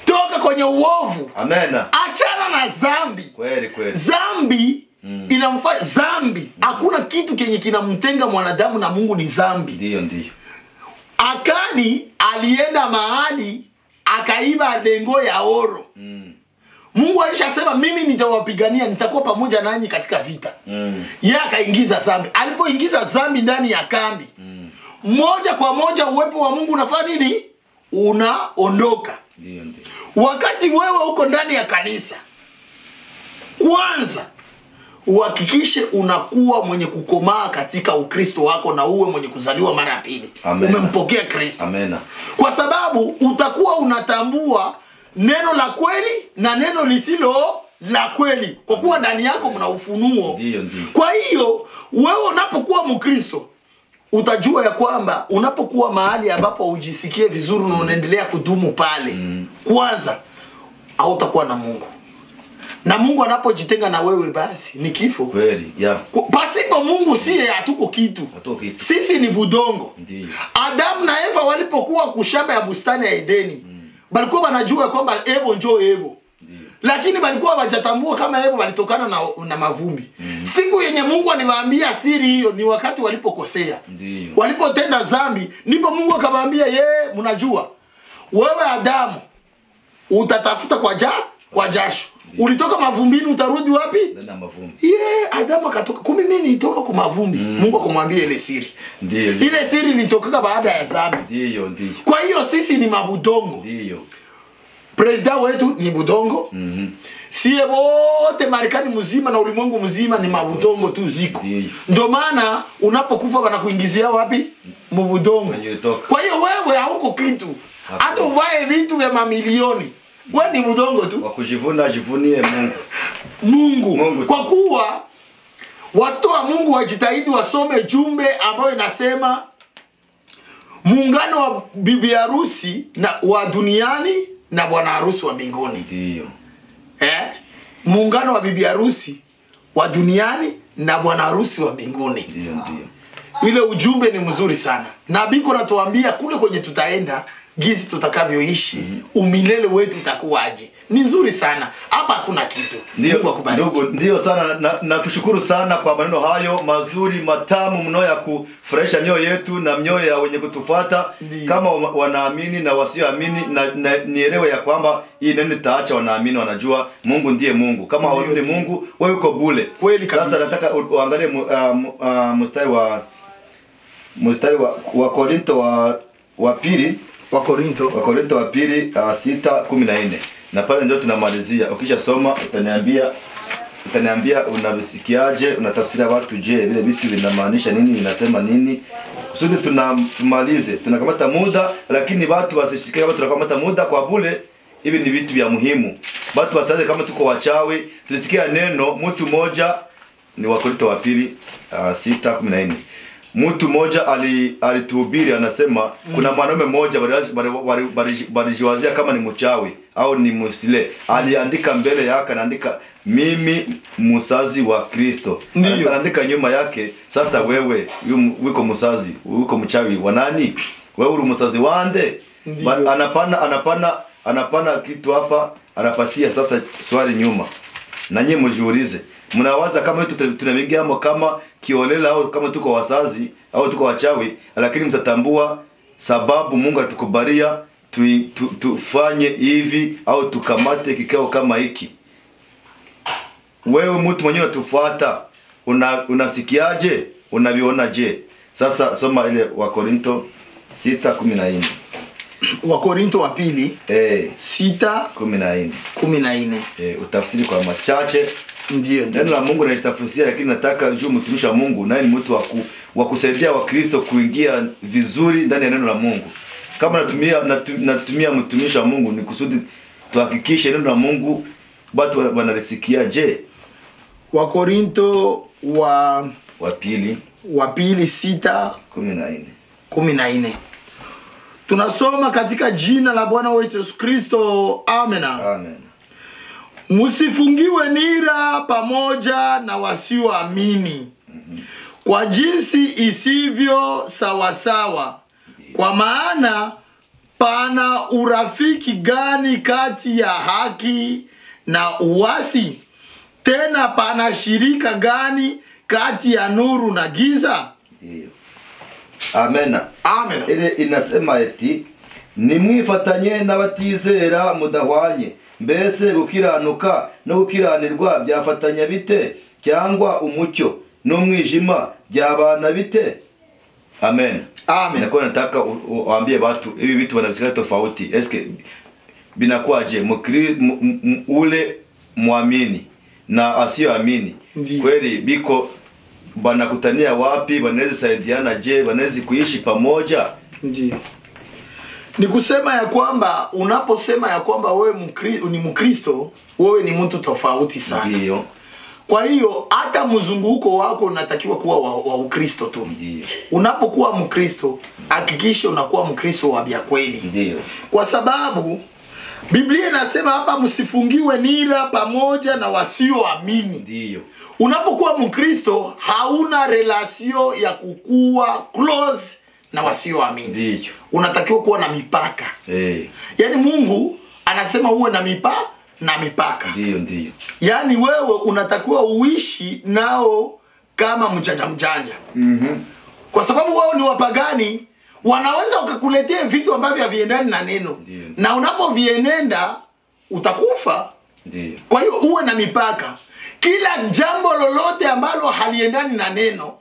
Speaker 2: Toka kwenye uovu.
Speaker 1: Amena.
Speaker 2: Achana na zambi.
Speaker 1: Kweli kweli.
Speaker 2: Zambi inamfanya zambi. Hakuna kitu kenye kinamtenga mwanadamu na Mungu ni zambi.
Speaker 1: Ndio.
Speaker 2: Akani alienda mahali akaiba dengo ya oro. Mungu alishasema mimi nitawapigania, nitakuwa pamoja nanyi katika vita. Yeye akaingiza zambi. Alipoingiza zambi ndani ya kambi, moja kwa moja uwepo wa Mungu unafanya nini? Unaondoka.
Speaker 1: Ndio.
Speaker 2: Wakati wewe uko ndani ya kanisa, kwanza uhakikishe unakuwa mwenye kukomaa katika Ukristo wako na uwe mwenye kuzaliwa mara pili. Umempokea Kristo.
Speaker 1: Amena.
Speaker 2: Kwa sababu utakuwa unatambua neno la kweli na neno lisilo la kweli, kwa kuwa ndani yako mna ufunuo.
Speaker 1: Ndio.
Speaker 2: Kwa hiyo wewe unapokuwa Mkristo utajua ya kwamba unapokuwa mahali ambapo ujisikie vizuri na unaendelea kudumu pale, kwanza hautakuwa na Mungu. Na Mungu anapojitenga na wewe basi ni kifo.
Speaker 1: Kweli, yeah.
Speaker 2: Pasipo Mungu siye hatuko kitu. Sisi ni budongo.
Speaker 1: Ndiyo.
Speaker 2: Adamu na Eva walipokuwa kushamba ya bustani ya Edeni, balikuwa wanajua kwamba ebo njoo ebo. Ndiyo. Lakini balikuwa hawajatambua kama ebo walitokana na mavumbi. Siku yenye Mungu aliwaambia siri hiyo ni wakati walipokosea.
Speaker 1: Ndiyo.
Speaker 2: Walipotenda dhambi, ndipo Mungu akawaambia, mnajua wewe Adamu utatafuta kwa jasho. Ulitoka mavumbini, utarudi wapi?
Speaker 1: Na mavumbi.
Speaker 2: Adamu akatoka. Kumbe mimi nilitoka kwa mavumbi. Mungu akamwambia ile siri.
Speaker 1: Ndiyo.
Speaker 2: Ile siri ilitoka baada ya dhambi.
Speaker 1: Ndiyo.
Speaker 2: Kwa hiyo sisi ni mabudongo.
Speaker 1: Ndiyo.
Speaker 2: President wetu ni budongo. Sie wote Marekani mzima na ulimwengu mzima ni mabudongo tu ziko. Ndio maana unapokufa wanakuingizia wapi? Mbudongo. Kwa hiyo wewe hauko kitu. Hata uvae vitu vya mamilioni, wewe ni budongo tu.
Speaker 1: Wa kujivuna jivunie
Speaker 2: Mungu. Kwa kuwa watu wa Mungu wajitahidi wasome jumbe ambayo inasema muungano wa bibi harusi na wa duniani na bwana harusi wa mbinguni.
Speaker 1: Ndio.
Speaker 2: Muungano wa bibi harusi wa duniani na bwana harusi wa mbinguni.
Speaker 1: Ndio.
Speaker 2: Ile ujumbe ni mzuri sana. Na Biko natuambia kule kwenye tutaenda gizi tutakavyoishi, umilele wetu utakuwaje. Ni nzuri sana. Hapa hakuna kitu. Mungu akubariki.
Speaker 1: Ndio sana, na kushukuru sana kwa maneno hayo mazuri matamu mno ya kufurahisha mioyo yetu na mioyo ya wenye kutufuata. Kama wanaamini na wasioamini, na nielewe ya kwamba hii neno taacha wanaamini wanajua Mungu ndiye Mungu. Kama hawaamini Mungu, wewe uko bule.
Speaker 2: Kweli kabisa.
Speaker 1: Sasa nataka uangalie mstari wa Korinto wa pili.
Speaker 2: Wa Korinto
Speaker 1: wa pili 6:14. Na pale ndio tunamalizia. Ukisha soma utaniambia unavisikiaje, unatafsiria watu je, vile vitu vinamaanisha nini, vinasema nini. Kusudi tunamalize. Tunakamata muda, lakini watu wasishike kama tunakamata muda kwa bure. Hivi ni vitu vya muhimu. Watu wasaze kama tuko wachawi, tulisikia neno mtu mmoja ni wa Korinto wa pili 6:14. Mtu mmoja alituhubiri, anasema kuna mwanaume mmoja walijiwazia kama ni mchawi au ni musile. Aliandika mbele yake, anaandika mimi musazi wa Kristo. Anaandika nyuma yake, sasa wewe wiko musazi, wiko mchawi wa nani? Wewe uri musazi wande? Anapana kitu hapa, anapatia sasa swali nyuma. Na nyinyi mjiulize. Mnawaza kama wetu tunamingiamo kama kiolela au kama tuko wasazi au tuko wachawi, lakini mtatambua sababu Mungu atukubalia tufanye hivi au tukamate kikao kama hiki. Wewe mtu mwenyewe unatufuata, unasikiaje? Unavionaje? Sasa soma ile wa Korinto 6:14.
Speaker 2: Wakorinto wa pili 6:14.
Speaker 1: Utafsiri kwa machache.
Speaker 2: Ndio.
Speaker 1: Neno la Mungu nalitafsiria, lakini nataka juu mtumishi wa Mungu naye ni mtu wa kusaidia Wakristo kuingia vizuri ndani ya neno la Mungu. Kama natumia mtumishi wa Mungu ni kusudi tuhakikishe neno la Mungu watu wanalisikia. Je,
Speaker 2: Wakorinto wa
Speaker 1: pili
Speaker 2: 6:14. Tunasoma katika jina la Bwana wetu Yesu Kristo. Amen.
Speaker 1: Amen.
Speaker 2: Msifungiwe nira pamoja na wasioamini kwa jinsi isivyo sawasawa, kwa maana pana urafiki gani kati ya haki na uasi? Tena pana shirika gani kati ya nuru na giza?
Speaker 1: Amen.
Speaker 2: Amen.
Speaker 1: Ile inasema eti nimwifatanye n'abatizera mudahwanye, mbese gukiranuka no gukiranirwa byafatanya bite? Cyangwa umucyo n'umwijima byabana bite? Amen.
Speaker 2: Amen.
Speaker 1: Nako nataka waambie watu hivi vitu wanavisikia tofauti. Eske binakuaje ule muamini na asiyoamini? Kweli biko banakutania wapi? Banaweza saidiana je? Banaweza kuishi pamoja?
Speaker 2: Ndio. Ni kusema ya kwamba unaposema ya kwamba wewe ni Mkristo, wewe ni mtu tofauti sana.
Speaker 1: Ndio.
Speaker 2: Kwa hiyo hata mzunguko wako unatakiwa kuwa wa Ukristo tu.
Speaker 1: Ndio.
Speaker 2: Unapokuwa Mkristo, hakikisha unakuwa Mkristo wa bia kweli.
Speaker 1: Ndio.
Speaker 2: Kwa sababu Biblia inasema hapa msifungiwe nira pamoja na wasioamini.
Speaker 1: Ndio.
Speaker 2: Unapokuwa Mkristo hauna relation ya kukua close na wasioamini.
Speaker 1: Ndio.
Speaker 2: Unatakiwa kuwa na mipaka. Yaani Mungu anasema uwe na mipaka.
Speaker 1: Ndio.
Speaker 2: Yaani wewe unatakiwa uishi nao kama mjanja. Kwa sababu wao ni wapagani, wanaweza ukakuletea vitu ambavyo haviendani na neno.
Speaker 1: Ndiyo.
Speaker 2: Na unapovienenda utakufa.
Speaker 1: Ndiyo.
Speaker 2: Kwa hiyo uwe na mipaka. Kila jambo lolote ambalo haliendani na neno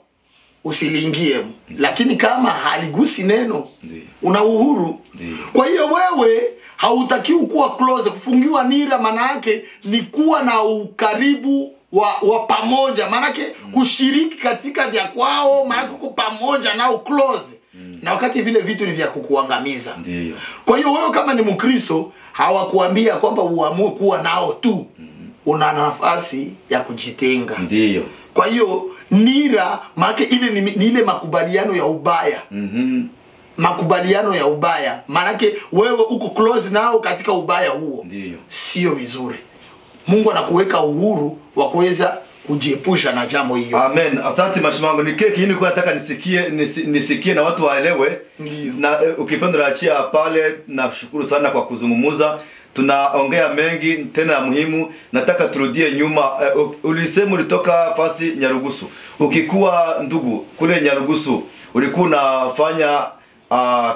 Speaker 2: usiliingie. Lakini kama haligusi neno,
Speaker 1: Ndiyo,
Speaker 2: una uhuru.
Speaker 1: Ndiyo.
Speaker 2: Kwa hiyo wewe hautakiwi kuwa close. Kufungiwa nira maana yake ni kuwa na ukaribu wa pamoja. Maana yake kushiriki katika vya kwao, maana yake pamoja nao close. Na wakati vile vitu ni vya kukuangamiza.
Speaker 1: Ndiyo.
Speaker 2: Kwa hiyo wewe kama ni Mkristo hawakuambia kwamba uamue kuwa nao tu. Una nafasi ya kujitenga.
Speaker 1: Ndiyo.
Speaker 2: Kwa hiyo nira maana ile ni ile makubaliano ya ubaya. Makubaliano ya ubaya. Maana wewe uko close nao katika ubaya huo.
Speaker 1: Ndiyo.
Speaker 2: Sio vizuri. Mungu anakuweka uhuru wa kuweza kujiepusha na jambo hiyo.
Speaker 1: Amen. Asante mashimango. Ni kile kiini kwa nataka nisikie na watu waelewe.
Speaker 2: Ndiyo.
Speaker 1: Na ukipenda raachia pale, na shukuru sana kwa kuzungumuza. Tunaongea mengi tena muhimu. Nataka turudie nyuma. Ulisema ulitoka fasi Nyarugusu. Ukikuwa ndugu kule Nyarugusu, ulikuwa unafanya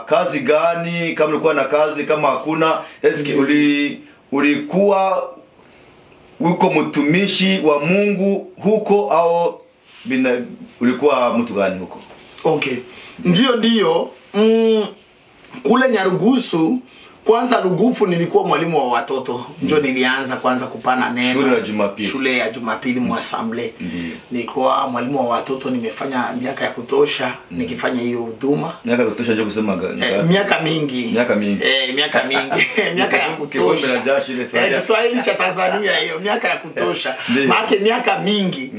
Speaker 1: kazi gani? Kama ulikuwa na kazi, kama hakuna, eski ulikuwa uko mtumishi wa Mungu huko au ulikuwa mtu gani huko?
Speaker 2: Okay. Ndiyo. Kule Nyarugusu, kwanza Lugufu nilikuwa mwalimu wa watoto. Ndio nilianza kwanza kupana neno. Shule ya Jumapili Mwasamble. Nilikuwa mwalimu wa watoto, nimefanya miaka ya kutosha nikifanya hiyo huduma.
Speaker 1: Miaka ya kutosha je kusema gani?
Speaker 2: Miaka mingi. Miaka mingi. Miaka ya kutosha. Kiswahili cha Tanzania hiyo, miaka ya kutosha. Maana miaka mingi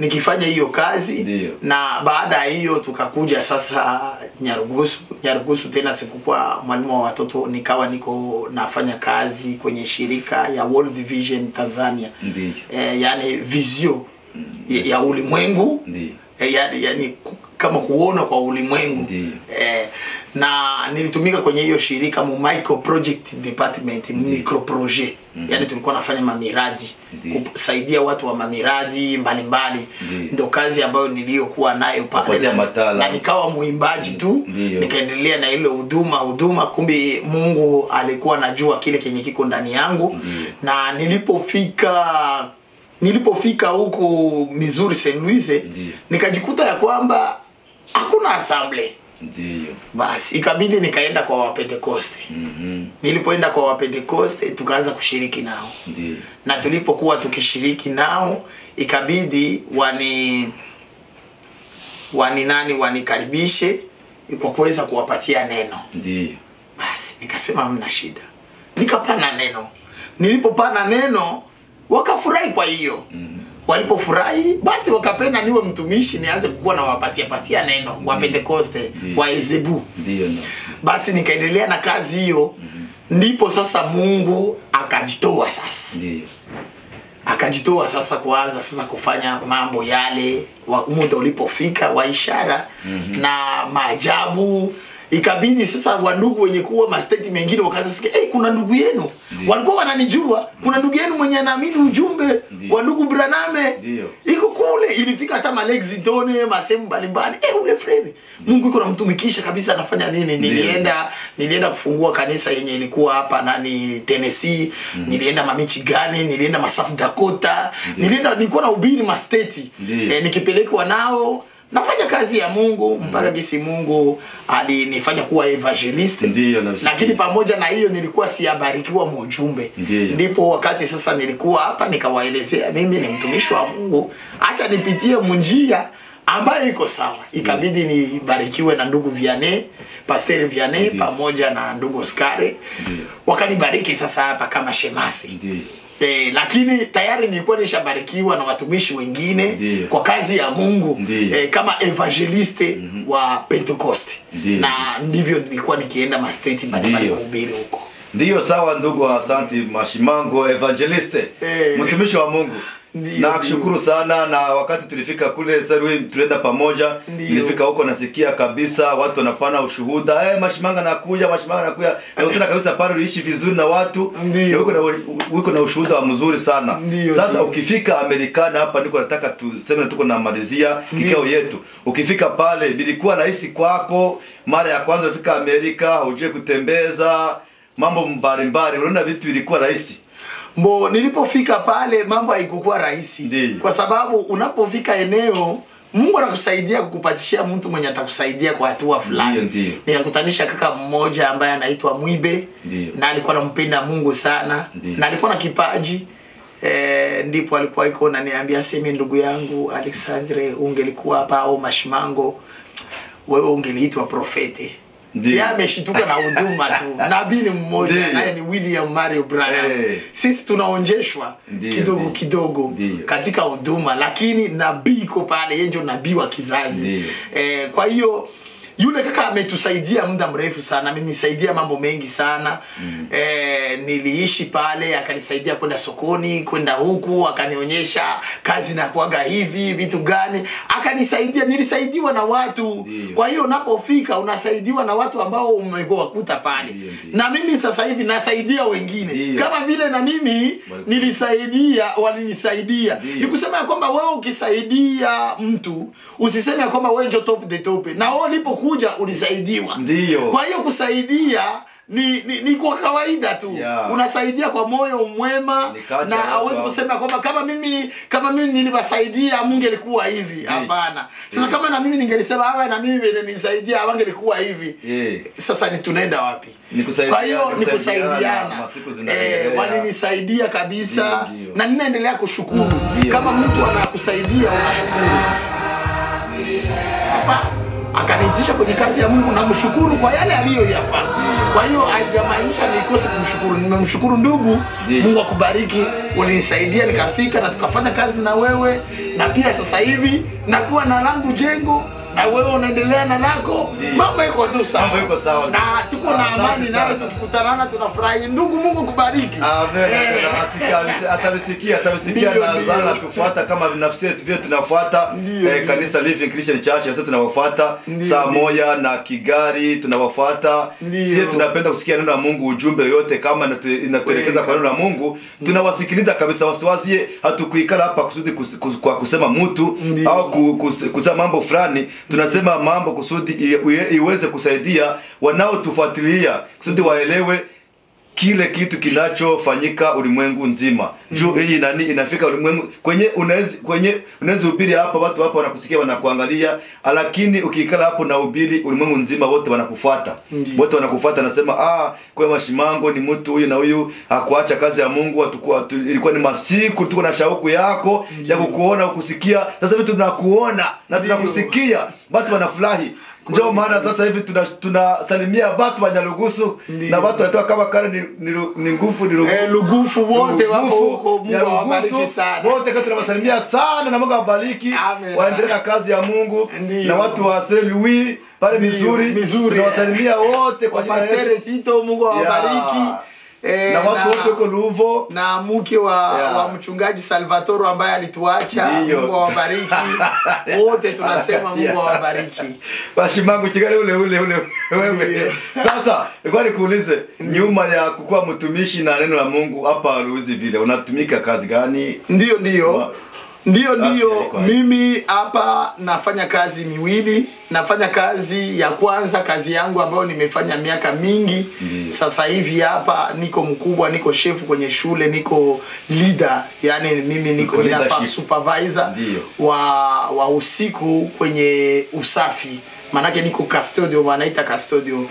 Speaker 2: nikifanya hiyo kazi.
Speaker 1: Ndiyo.
Speaker 2: Na baada ya hiyo tukakuja sasa Nyarugusu tena sikukuwa mwalimu wa watoto, nikawa niko nafanya kazi kwenye shirika ya World Vision Tanzania. Yani vision ya ulimwengu. Yani kama kuona kwa ulimwengu. Na nilitumika kwenye hiyo shirika mu micro project department, micro project. Yani tulikuwa nafanya mamiradi, kusaidia watu wa mamiradi mbalimbali. Ndio kazi ambayo niliyokuwa nayo pale. Na nikawa muimbaji tu. Nikaendelea na ile huduma. Kumbe Mungu alikuwa anajua kile kenye kiko ndani yangu. Na nilipofika huko Missouri St. Louis, nikajikuta ya kwamba hakuna assembly.
Speaker 1: Ndio.
Speaker 2: Basi ikabidi nikaenda kwa Wapentekoste. Nilipoenda kwa Wapentekoste tukaanza kushiriki nao.
Speaker 1: Ndio.
Speaker 2: Na tulipokuwa tukishiriki nao ikabidi wanikaribishe kwa kuweza kuwapatia neno.
Speaker 1: Ndio.
Speaker 2: Basi nikasema hamna shida. Nikapana neno. Nilipopana neno wakafurahi kwa hiyo. Walipofurahi basi wakapenda niwe mtumishi nianze kuwa na patia neno wa Pentecoste wa Ezebu.
Speaker 1: Ndio.
Speaker 2: Basi nikaendelea na kazi hiyo. Ndipo sasa Mungu akajitoa sasa.
Speaker 1: Ndio.
Speaker 2: Akajitoa sasa kuanza sasa kufanya mambo yale muda ulipofika wa ishara na maajabu. Ikabidi sasa wandugu wenye kuwa masteti mengine wakaanza sikia, kuna ndugu yenu. Walikuwa wananijua, kuna ndugu yenu mwenye anaamini ujumbe wa ndugu Braname. Iko kule, ilifika hata Malexitone, masehemu mbalimbali. Ule frere. Mungu yuko anamtumikisha kabisa, anafanya nini? Nilienda kufungua kanisa yenye ilikuwa hapa Tennessee, nilienda Michigan, nilienda South Dakota, nilikuwa na ubiri masteti. Nikipelekwa nao nafanya kazi ya Mungu mpaka gisi Mungu alinifanya kuwa evangelist. Lakini pamoja na hiyo nilikuwa siyabarikiwa mujumbe. Ndipo wakati sasa nilikuwa hapa nikawaelezea mimi ni mtumishi wa Mungu, acha nipitie munjia ambayo iko sawa. Ikabidi nibarikiwe na ndugu Vianney, Pastor Vianney pamoja na ndugu Oscare. Wakanibariki sasa hapa kama shemasi. Lakini tayari nilikuwa nishabarikiwa na watumishi wengine kwa kazi ya Mungu kama evangeliste wa Pentecoste. Na ndivyo nilikuwa nikienda masteti mbalimbali kuhubiri huko.
Speaker 1: Ndio, sawa ndugu, asante Mashimango, evangeliste, mtumishi wa Mungu. Na kushukuru sana. Na wakati tulifika kule tulienda pamoja, nilifika huko nasikia kabisa watu wanapana ushuhuda, Mashimanga nakuja, Mashimanga nakuja. Naona kabisa pale uliishi vizuri na watu, uko na ushuhuda wa mzuri sana. Sasa ukifika Amerikani hapa niko nataka tuseme tuko na malizia kikao yetu. Ukifika pale bilikuwa rahisi kwako mara ya kwanza ufika Amerika, huje kutembeza mambo mbalimbali, unaona vitu vilikuwa rahisi?
Speaker 2: Nilipofika pale mambo haikuwa rahisi. Kwa sababu unapofika eneo Mungu anakusaidia kukupatishia mtu mwenye atakusaidia kwa hatua fulani. Nikakutanisha kaka mmoja ambaye anaitwa Mwibe. Na alikuwa anampenda Mungu sana. Na alikuwa na kipaji. Ndipo alikuwa iko ananiambia, sema ndugu yangu Alexandre, ungelikuwa hapa au Mashimango, wewe ungeliitwa profeti. Yeye ameshituka na huduma tu. Nabii ni mmoja, naye ni William Mario Branham. Sisi tunaonjeshwa kidogo kidogo katika huduma, lakini nabii iko pale, yeye ndio nabii wa kizazi. Kwa hiyo yule kaka ametusaidia muda mrefu sana, amenisaidia mambo mengi sana. Niliishi pale, akanisaidia kwenda sokoni, kwenda huku, akanionyesha kazi na kuaga hivi, vitu gani. Akanisaidia, nilisaidiwa na watu. Kwa hiyo unapofika unasaidiwa na watu ambao umewakuta pale. Na mimi sasa hivi nasaidia wengine. Kama vile na mimi walinisaidia. Nikusema ya kwamba wewe ukisaidia mtu, usiseme ya kwamba wewe ndio top the top. Na wewe ulipokuja ulisaidiwa. Kwa hiyo kusaidia ni kwa kawaida tu. Unasaidia kwa moyo mwema, na hauwezi kusema kwamba kama mimi niliwasaidia mungelikuwa hivi. Hapana. Sasa kama na mimi ningelisema hawa na mimi nilisaidia hawangelikuwa hivi. Sasa tunaenda wapi? Kwa hiyo ni kusaidiana. Walinisaidia kabisa na ninaendelea kushukuru. Kama mtu anakusaidia unashukuru. Hapa akaniitisha kwenye kazi ya Mungu, na mshukuru kwa yale aliyoyafanya. Kwa hiyo haijamaanisha nikose kumshukuru. Nimemshukuru ndugu. Mungu akubariki, ulinisaidia nikafika na tukafanya kazi na wewe, na pia sasa hivi nakuwa na langu jengo na wewe unaendelea na lako. Mambo yako tu sawa.
Speaker 1: Mambo yako sawa.
Speaker 2: Na tuko na amani nawe, tukikutana tunafurahi. Ndugu, Mungu akubariki.
Speaker 1: Amen. Atabisikia na zana tufuata kama nafsi yetu vile tunafuata kanisa Living Christian Church, sasa tunawafuata saa moja na Kigali tunawafuata. Sisi tunapenda kusikia neno la Mungu, ujumbe yote kama inatuelekeza kwa neno la Mungu, tunawasikiliza kabisa. Wasiwazie hatukuikala hapa kusudi kwa kusema mtu au kusema mambo fulani. Tunasema mambo kusudi iweze kusaidia wanaotufuatilia, kusudi waelewe kile kitu kinachofanyika ulimwengu nzima. Juu hii nani inafika ulimwengu kwenye unaweza ubiri hapa, watu hapa wanakusikia wanakuangalia, lakini ukikala hapo na ubiri ulimwengu nzima wote wanakufuata. Wote wanakufuata, nasema kwa Mashimango ni mtu huyu na huyu hakuacha kazi ya Mungu, ilikuwa ni masiku tuko na shauku yako ya kukuona ukusikia. Sasa hivi tunakuona na tunakusikia, watu wanafurahi. Ndio maana sasa hivi tunasalimia watu wa Nyarugusu na watu watoka kama kale ni nguvu
Speaker 2: Lugufu wote wako huko. Mungu awabariki sana.
Speaker 1: Wote tunawasalimia sana na Mungu awabariki. Waendelee na kazi ya Mungu. Na watu wa Saint Louis pale Missouri tunawasalimia wote kwa
Speaker 2: Pastor Tito, Mungu awabariki.
Speaker 1: Na watu wote huko Luvo
Speaker 2: na mke wa mchungaji Salvatore ambaye alituacha. Mungu awabariki. Wote tunasema Mungu awabariki.
Speaker 1: Mashimango Kigali ule wewe. Sasa nilikuwa nikuulize, nyuma ya kukuwa mtumishi na neno la Mungu hapa Louisville unatumika kazi gani?
Speaker 2: Ndio mimi hapa nafanya kazi miwili. Nafanya kazi ya kwanza, kazi yangu ambayo nimefanya miaka mingi. Sasa hivi hapa niko mkubwa, niko chef kwenye shule, niko leader, yani mimi niko ninafaa supervisor wa usiku kwenye usafi. Manake niko custodio, wanaita custodio.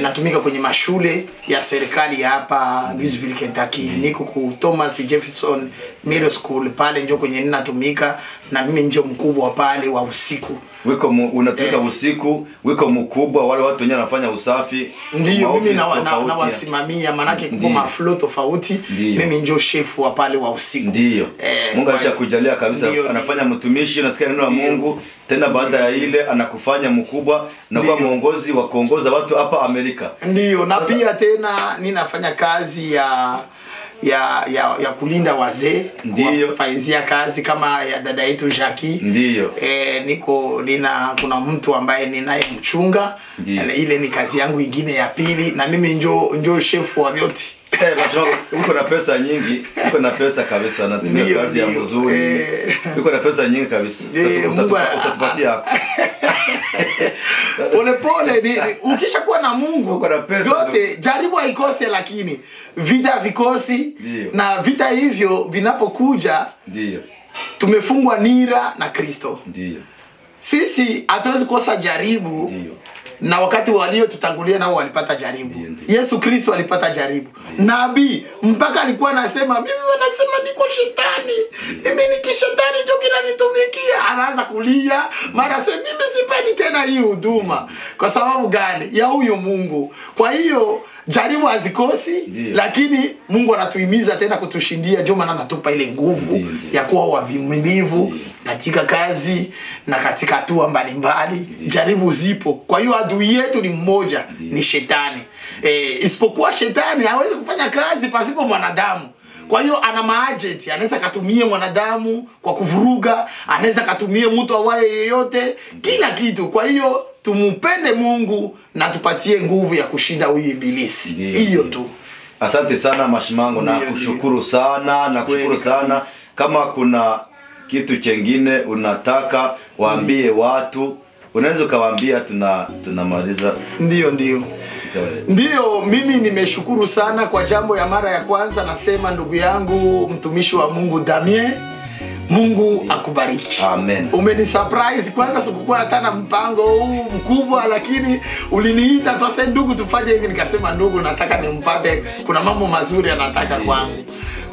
Speaker 2: Natumika kwenye mashule ya serikali hapa Louisville, Kentucky. Niko ku Thomas Jefferson Middle School pale ndio kwenye ninatumika, na mimi ndio mkubwa pale wa usiku.
Speaker 1: Wiko unatumika usiku, wiko mkubwa, wale watu wenyewe wanafanya usafi.
Speaker 2: Ndio mimi na wasimamia, manake kuko maflow tofauti. Mimi ndio chef wa pale wa usiku.
Speaker 1: Ndio. Mungu alishakujalia kabisa, anafanya mtumishi, unasikia neno la Mungu, tena baada ya ile anakufanya mkubwa na kuwa muongozi wa kuongoza watu hapa Amerika.
Speaker 2: Ndio, na pia tena ninafanya kazi ya kulinda wazee, kuwafaizia kazi kama ya dada yetu Jackie.
Speaker 1: Ndio.
Speaker 2: Kuna mtu ambaye ninaye mchunga. Ile ni kazi yangu ingine ya pili, na mimi ndio chef wa vyote.
Speaker 1: Uko na pesa nyingi, uko na pesa kabisa, na tumia kazi ya mzuri. Uko na pesa nyingi kabisa. Mungu atatupatia.
Speaker 2: Pole ukishakuwa na Mungu yote jaribu haikose, lakini vita vikosi. Na vita hivyo vinapokuja tumefungwa nira na Kristo. Sisi hatuwezi kosa jaribu. Na wakati walio tutangulia nao walipata jaribu. Yesu Kristo alipata jaribu. Nabii mpaka alikuwa anasema mimi wanasema niko shetani. Mimi ni kishetani ndio kinanitumikia. Anaanza kulia, mara sema mimi sipendi tena hii huduma. Kwa sababu gani? Ya huyo Mungu. Kwa hiyo jaribu hazikosi, lakini Mungu anatuhimiza tena kutushindia, ndio maana anatupa ile nguvu ya kuwa wavumilivu katika kazi na katika hatua mbalimbali. Jaribu zipo. Kwa hiyo adui yetu ni mmoja, ni shetani. Isipokuwa shetani hawezi kufanya kazi pasipo mwanadamu. Kwa hiyo ana maagent, anaweza katumia mwanadamu kwa kuvuruga, anaweza katumia mtu awaye yeyote, kila kitu. Kwa hiyo tumupende Mungu na tupatie nguvu ya kushinda huyu ibilisi. Hiyo tu.
Speaker 1: Asante sana Mashimango, na kushukuru sana, Kama kuna kitu chengine unataka waambie watu, unaweza kawaambia, tunamaliza.
Speaker 2: Ndio, mimi nimeshukuru sana kwa jambo ya mara ya kwanza. Nasema ndugu yangu mtumishi wa Mungu Damien, Mungu akubariki.
Speaker 1: Amen.
Speaker 2: Umeni surprise, kwanza sikukuwa hata na mpango huu mkubwa, lakini uliniita twase ndugu tufanye hivi, nikasema ndugu nataka nimpate, kuna mambo mazuri anataka kwangu.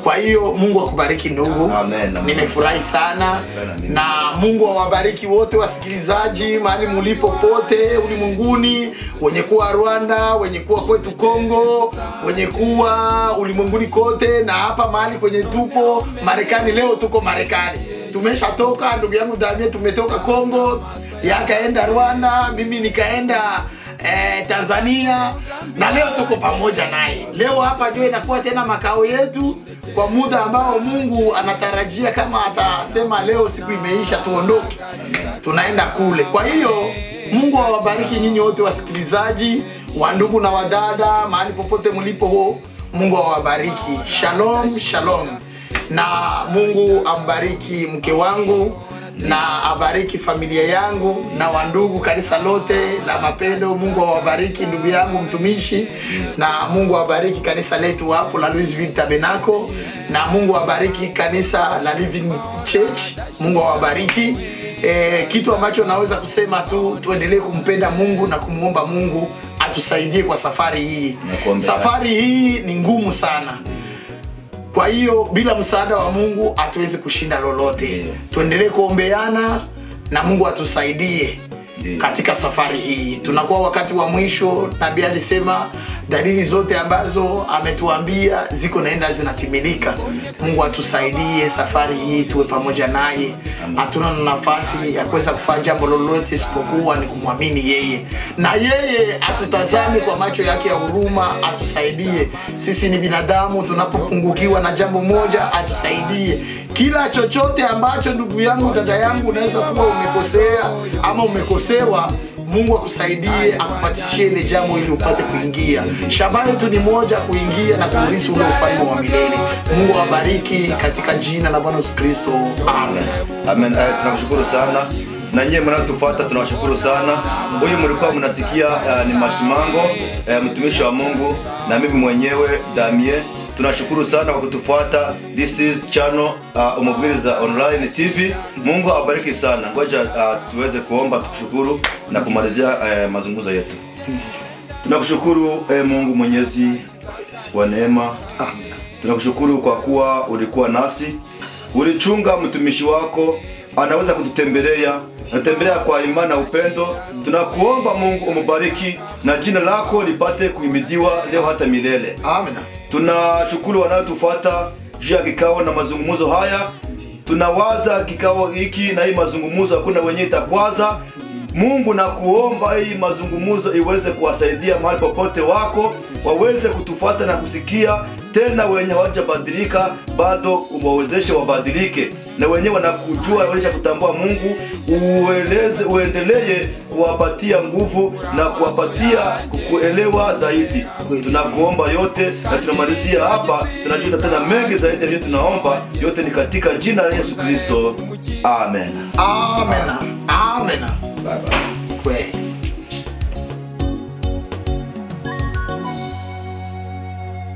Speaker 2: Kwa hiyo Mungu akubariki ndugu.
Speaker 1: Amen.
Speaker 2: Nimefurahi sana. Na Mungu awabariki wote wasikilizaji mahali mulipo pote ulimwenguni, wenye kuwa Rwanda, wenye kuwa kwetu Kongo, wenye kuwa ulimwenguni kote, na hapa mahali kwenye tupo Marekani. Leo tuko Marekani. Tumeshatoka, ndugu yangu Damien tumetoka Kongo, yakaenda Rwanda, mimi nikaenda Tanzania, na leo tuko pamoja naye. Leo hapa ndio inakuwa tena makao yetu kwa muda ambao Mungu anatarajia, kama atasema leo siku imeisha tuondoke, tunaenda kule. Kwa hiyo Mungu awabariki nyinyi wote wasikilizaji, wa ndugu na wadada mahali popote mlipo. Mungu awabariki. Shalom, shalom. Na Mungu ambariki mke wangu na abariki familia yangu na wandugu kanisa lote la Mapendo. Mungu awabariki ndugu yangu mtumishi, na Mungu awabariki kanisa letu hapo la Louisville Tabernacle, na Mungu awabariki kanisa la Living Church. Mungu awabariki. Kitu ambacho naweza kusema tu, tuendelee kumpenda Mungu na kumuomba Mungu atusaidie kwa safari hii. Safari hii ni ngumu sana. Kwa hiyo bila msaada wa Mungu hatuwezi kushinda lolote. Tuendelee kuombeana na Mungu atusaidie katika safari hii. Tunakuwa wakati wa mwisho. Nabii alisema dalili zote ambazo ametuambia ziko naenda zinatimilika. Mungu atusaidie safari hii, tuwe pamoja naye. Hatuna nafasi ya kuweza kufanya jambo lolote isipokuwa ni kumwamini yeye, na yeye atutazame kwa macho yake ya huruma, atusaidie. Sisi ni binadamu, tunapopungukiwa na jambo moja atusaidie. Kila chochote ambacho ndugu yangu, dada yangu, unaweza kuwa umekosea ama umekosewa, Mungu akusaidie, akupatishie ile jambo ili upate kuingia. Shabaha yetu ni moja, kuingia na kuurithi ule ufalme wa milele. Mungu awabariki katika jina la Bwana Yesu Kristo. Amen.
Speaker 1: Amen. Tunashukuru sana. Na nyinyi mnatufuata tunawashukuru sana. Huyu mlikuwa mnasikia ni Mashimango, mtumishi wa Mungu, na mimi mwenyewe Damien. Tunashukuru sana kwa kutufuata. This is channel Umubwiriza Online TV. Mungu awabariki sana. Ngoja tuweze kuomba tukushukuru na kumalizia mazungumzo yetu. Tunakushukuru Mungu Mwenyezi wa neema. Tunakushukuru kwa kuwa ulikuwa nasi. Ulichunga mtumishi wako anaweza kututembelea, natembelea kwa imani na upendo. Tunakuomba Mungu umubariki na jina lako lipate kuhimidiwa leo hata milele.
Speaker 2: Amen.
Speaker 1: Tunashukuru wanaotufuata juu ya kikao na mazungumzo haya. Tunawaza kikao hiki na hii mazungumzo hakuna wenye itakwaza. Mungu na kuomba hii mazungumzo iweze kuwasaidia mahali popote wako, waweze kutufuata na kusikia. Tena wenye hawajabadilika bado uwawezeshe wabadilike, na wenye wanakujua waweze kutambua Mungu, uendelee kuwapatia nguvu na kuwapatia kuelewa zaidi. Tunakuomba yote na tunamalizia hapa. Tunajua tena mengi zaidi ya tunaomba yote ni katika jina la Yesu Kristo. Amen.
Speaker 2: Amen. Amen.
Speaker 1: Bye bye.
Speaker 2: Kweli.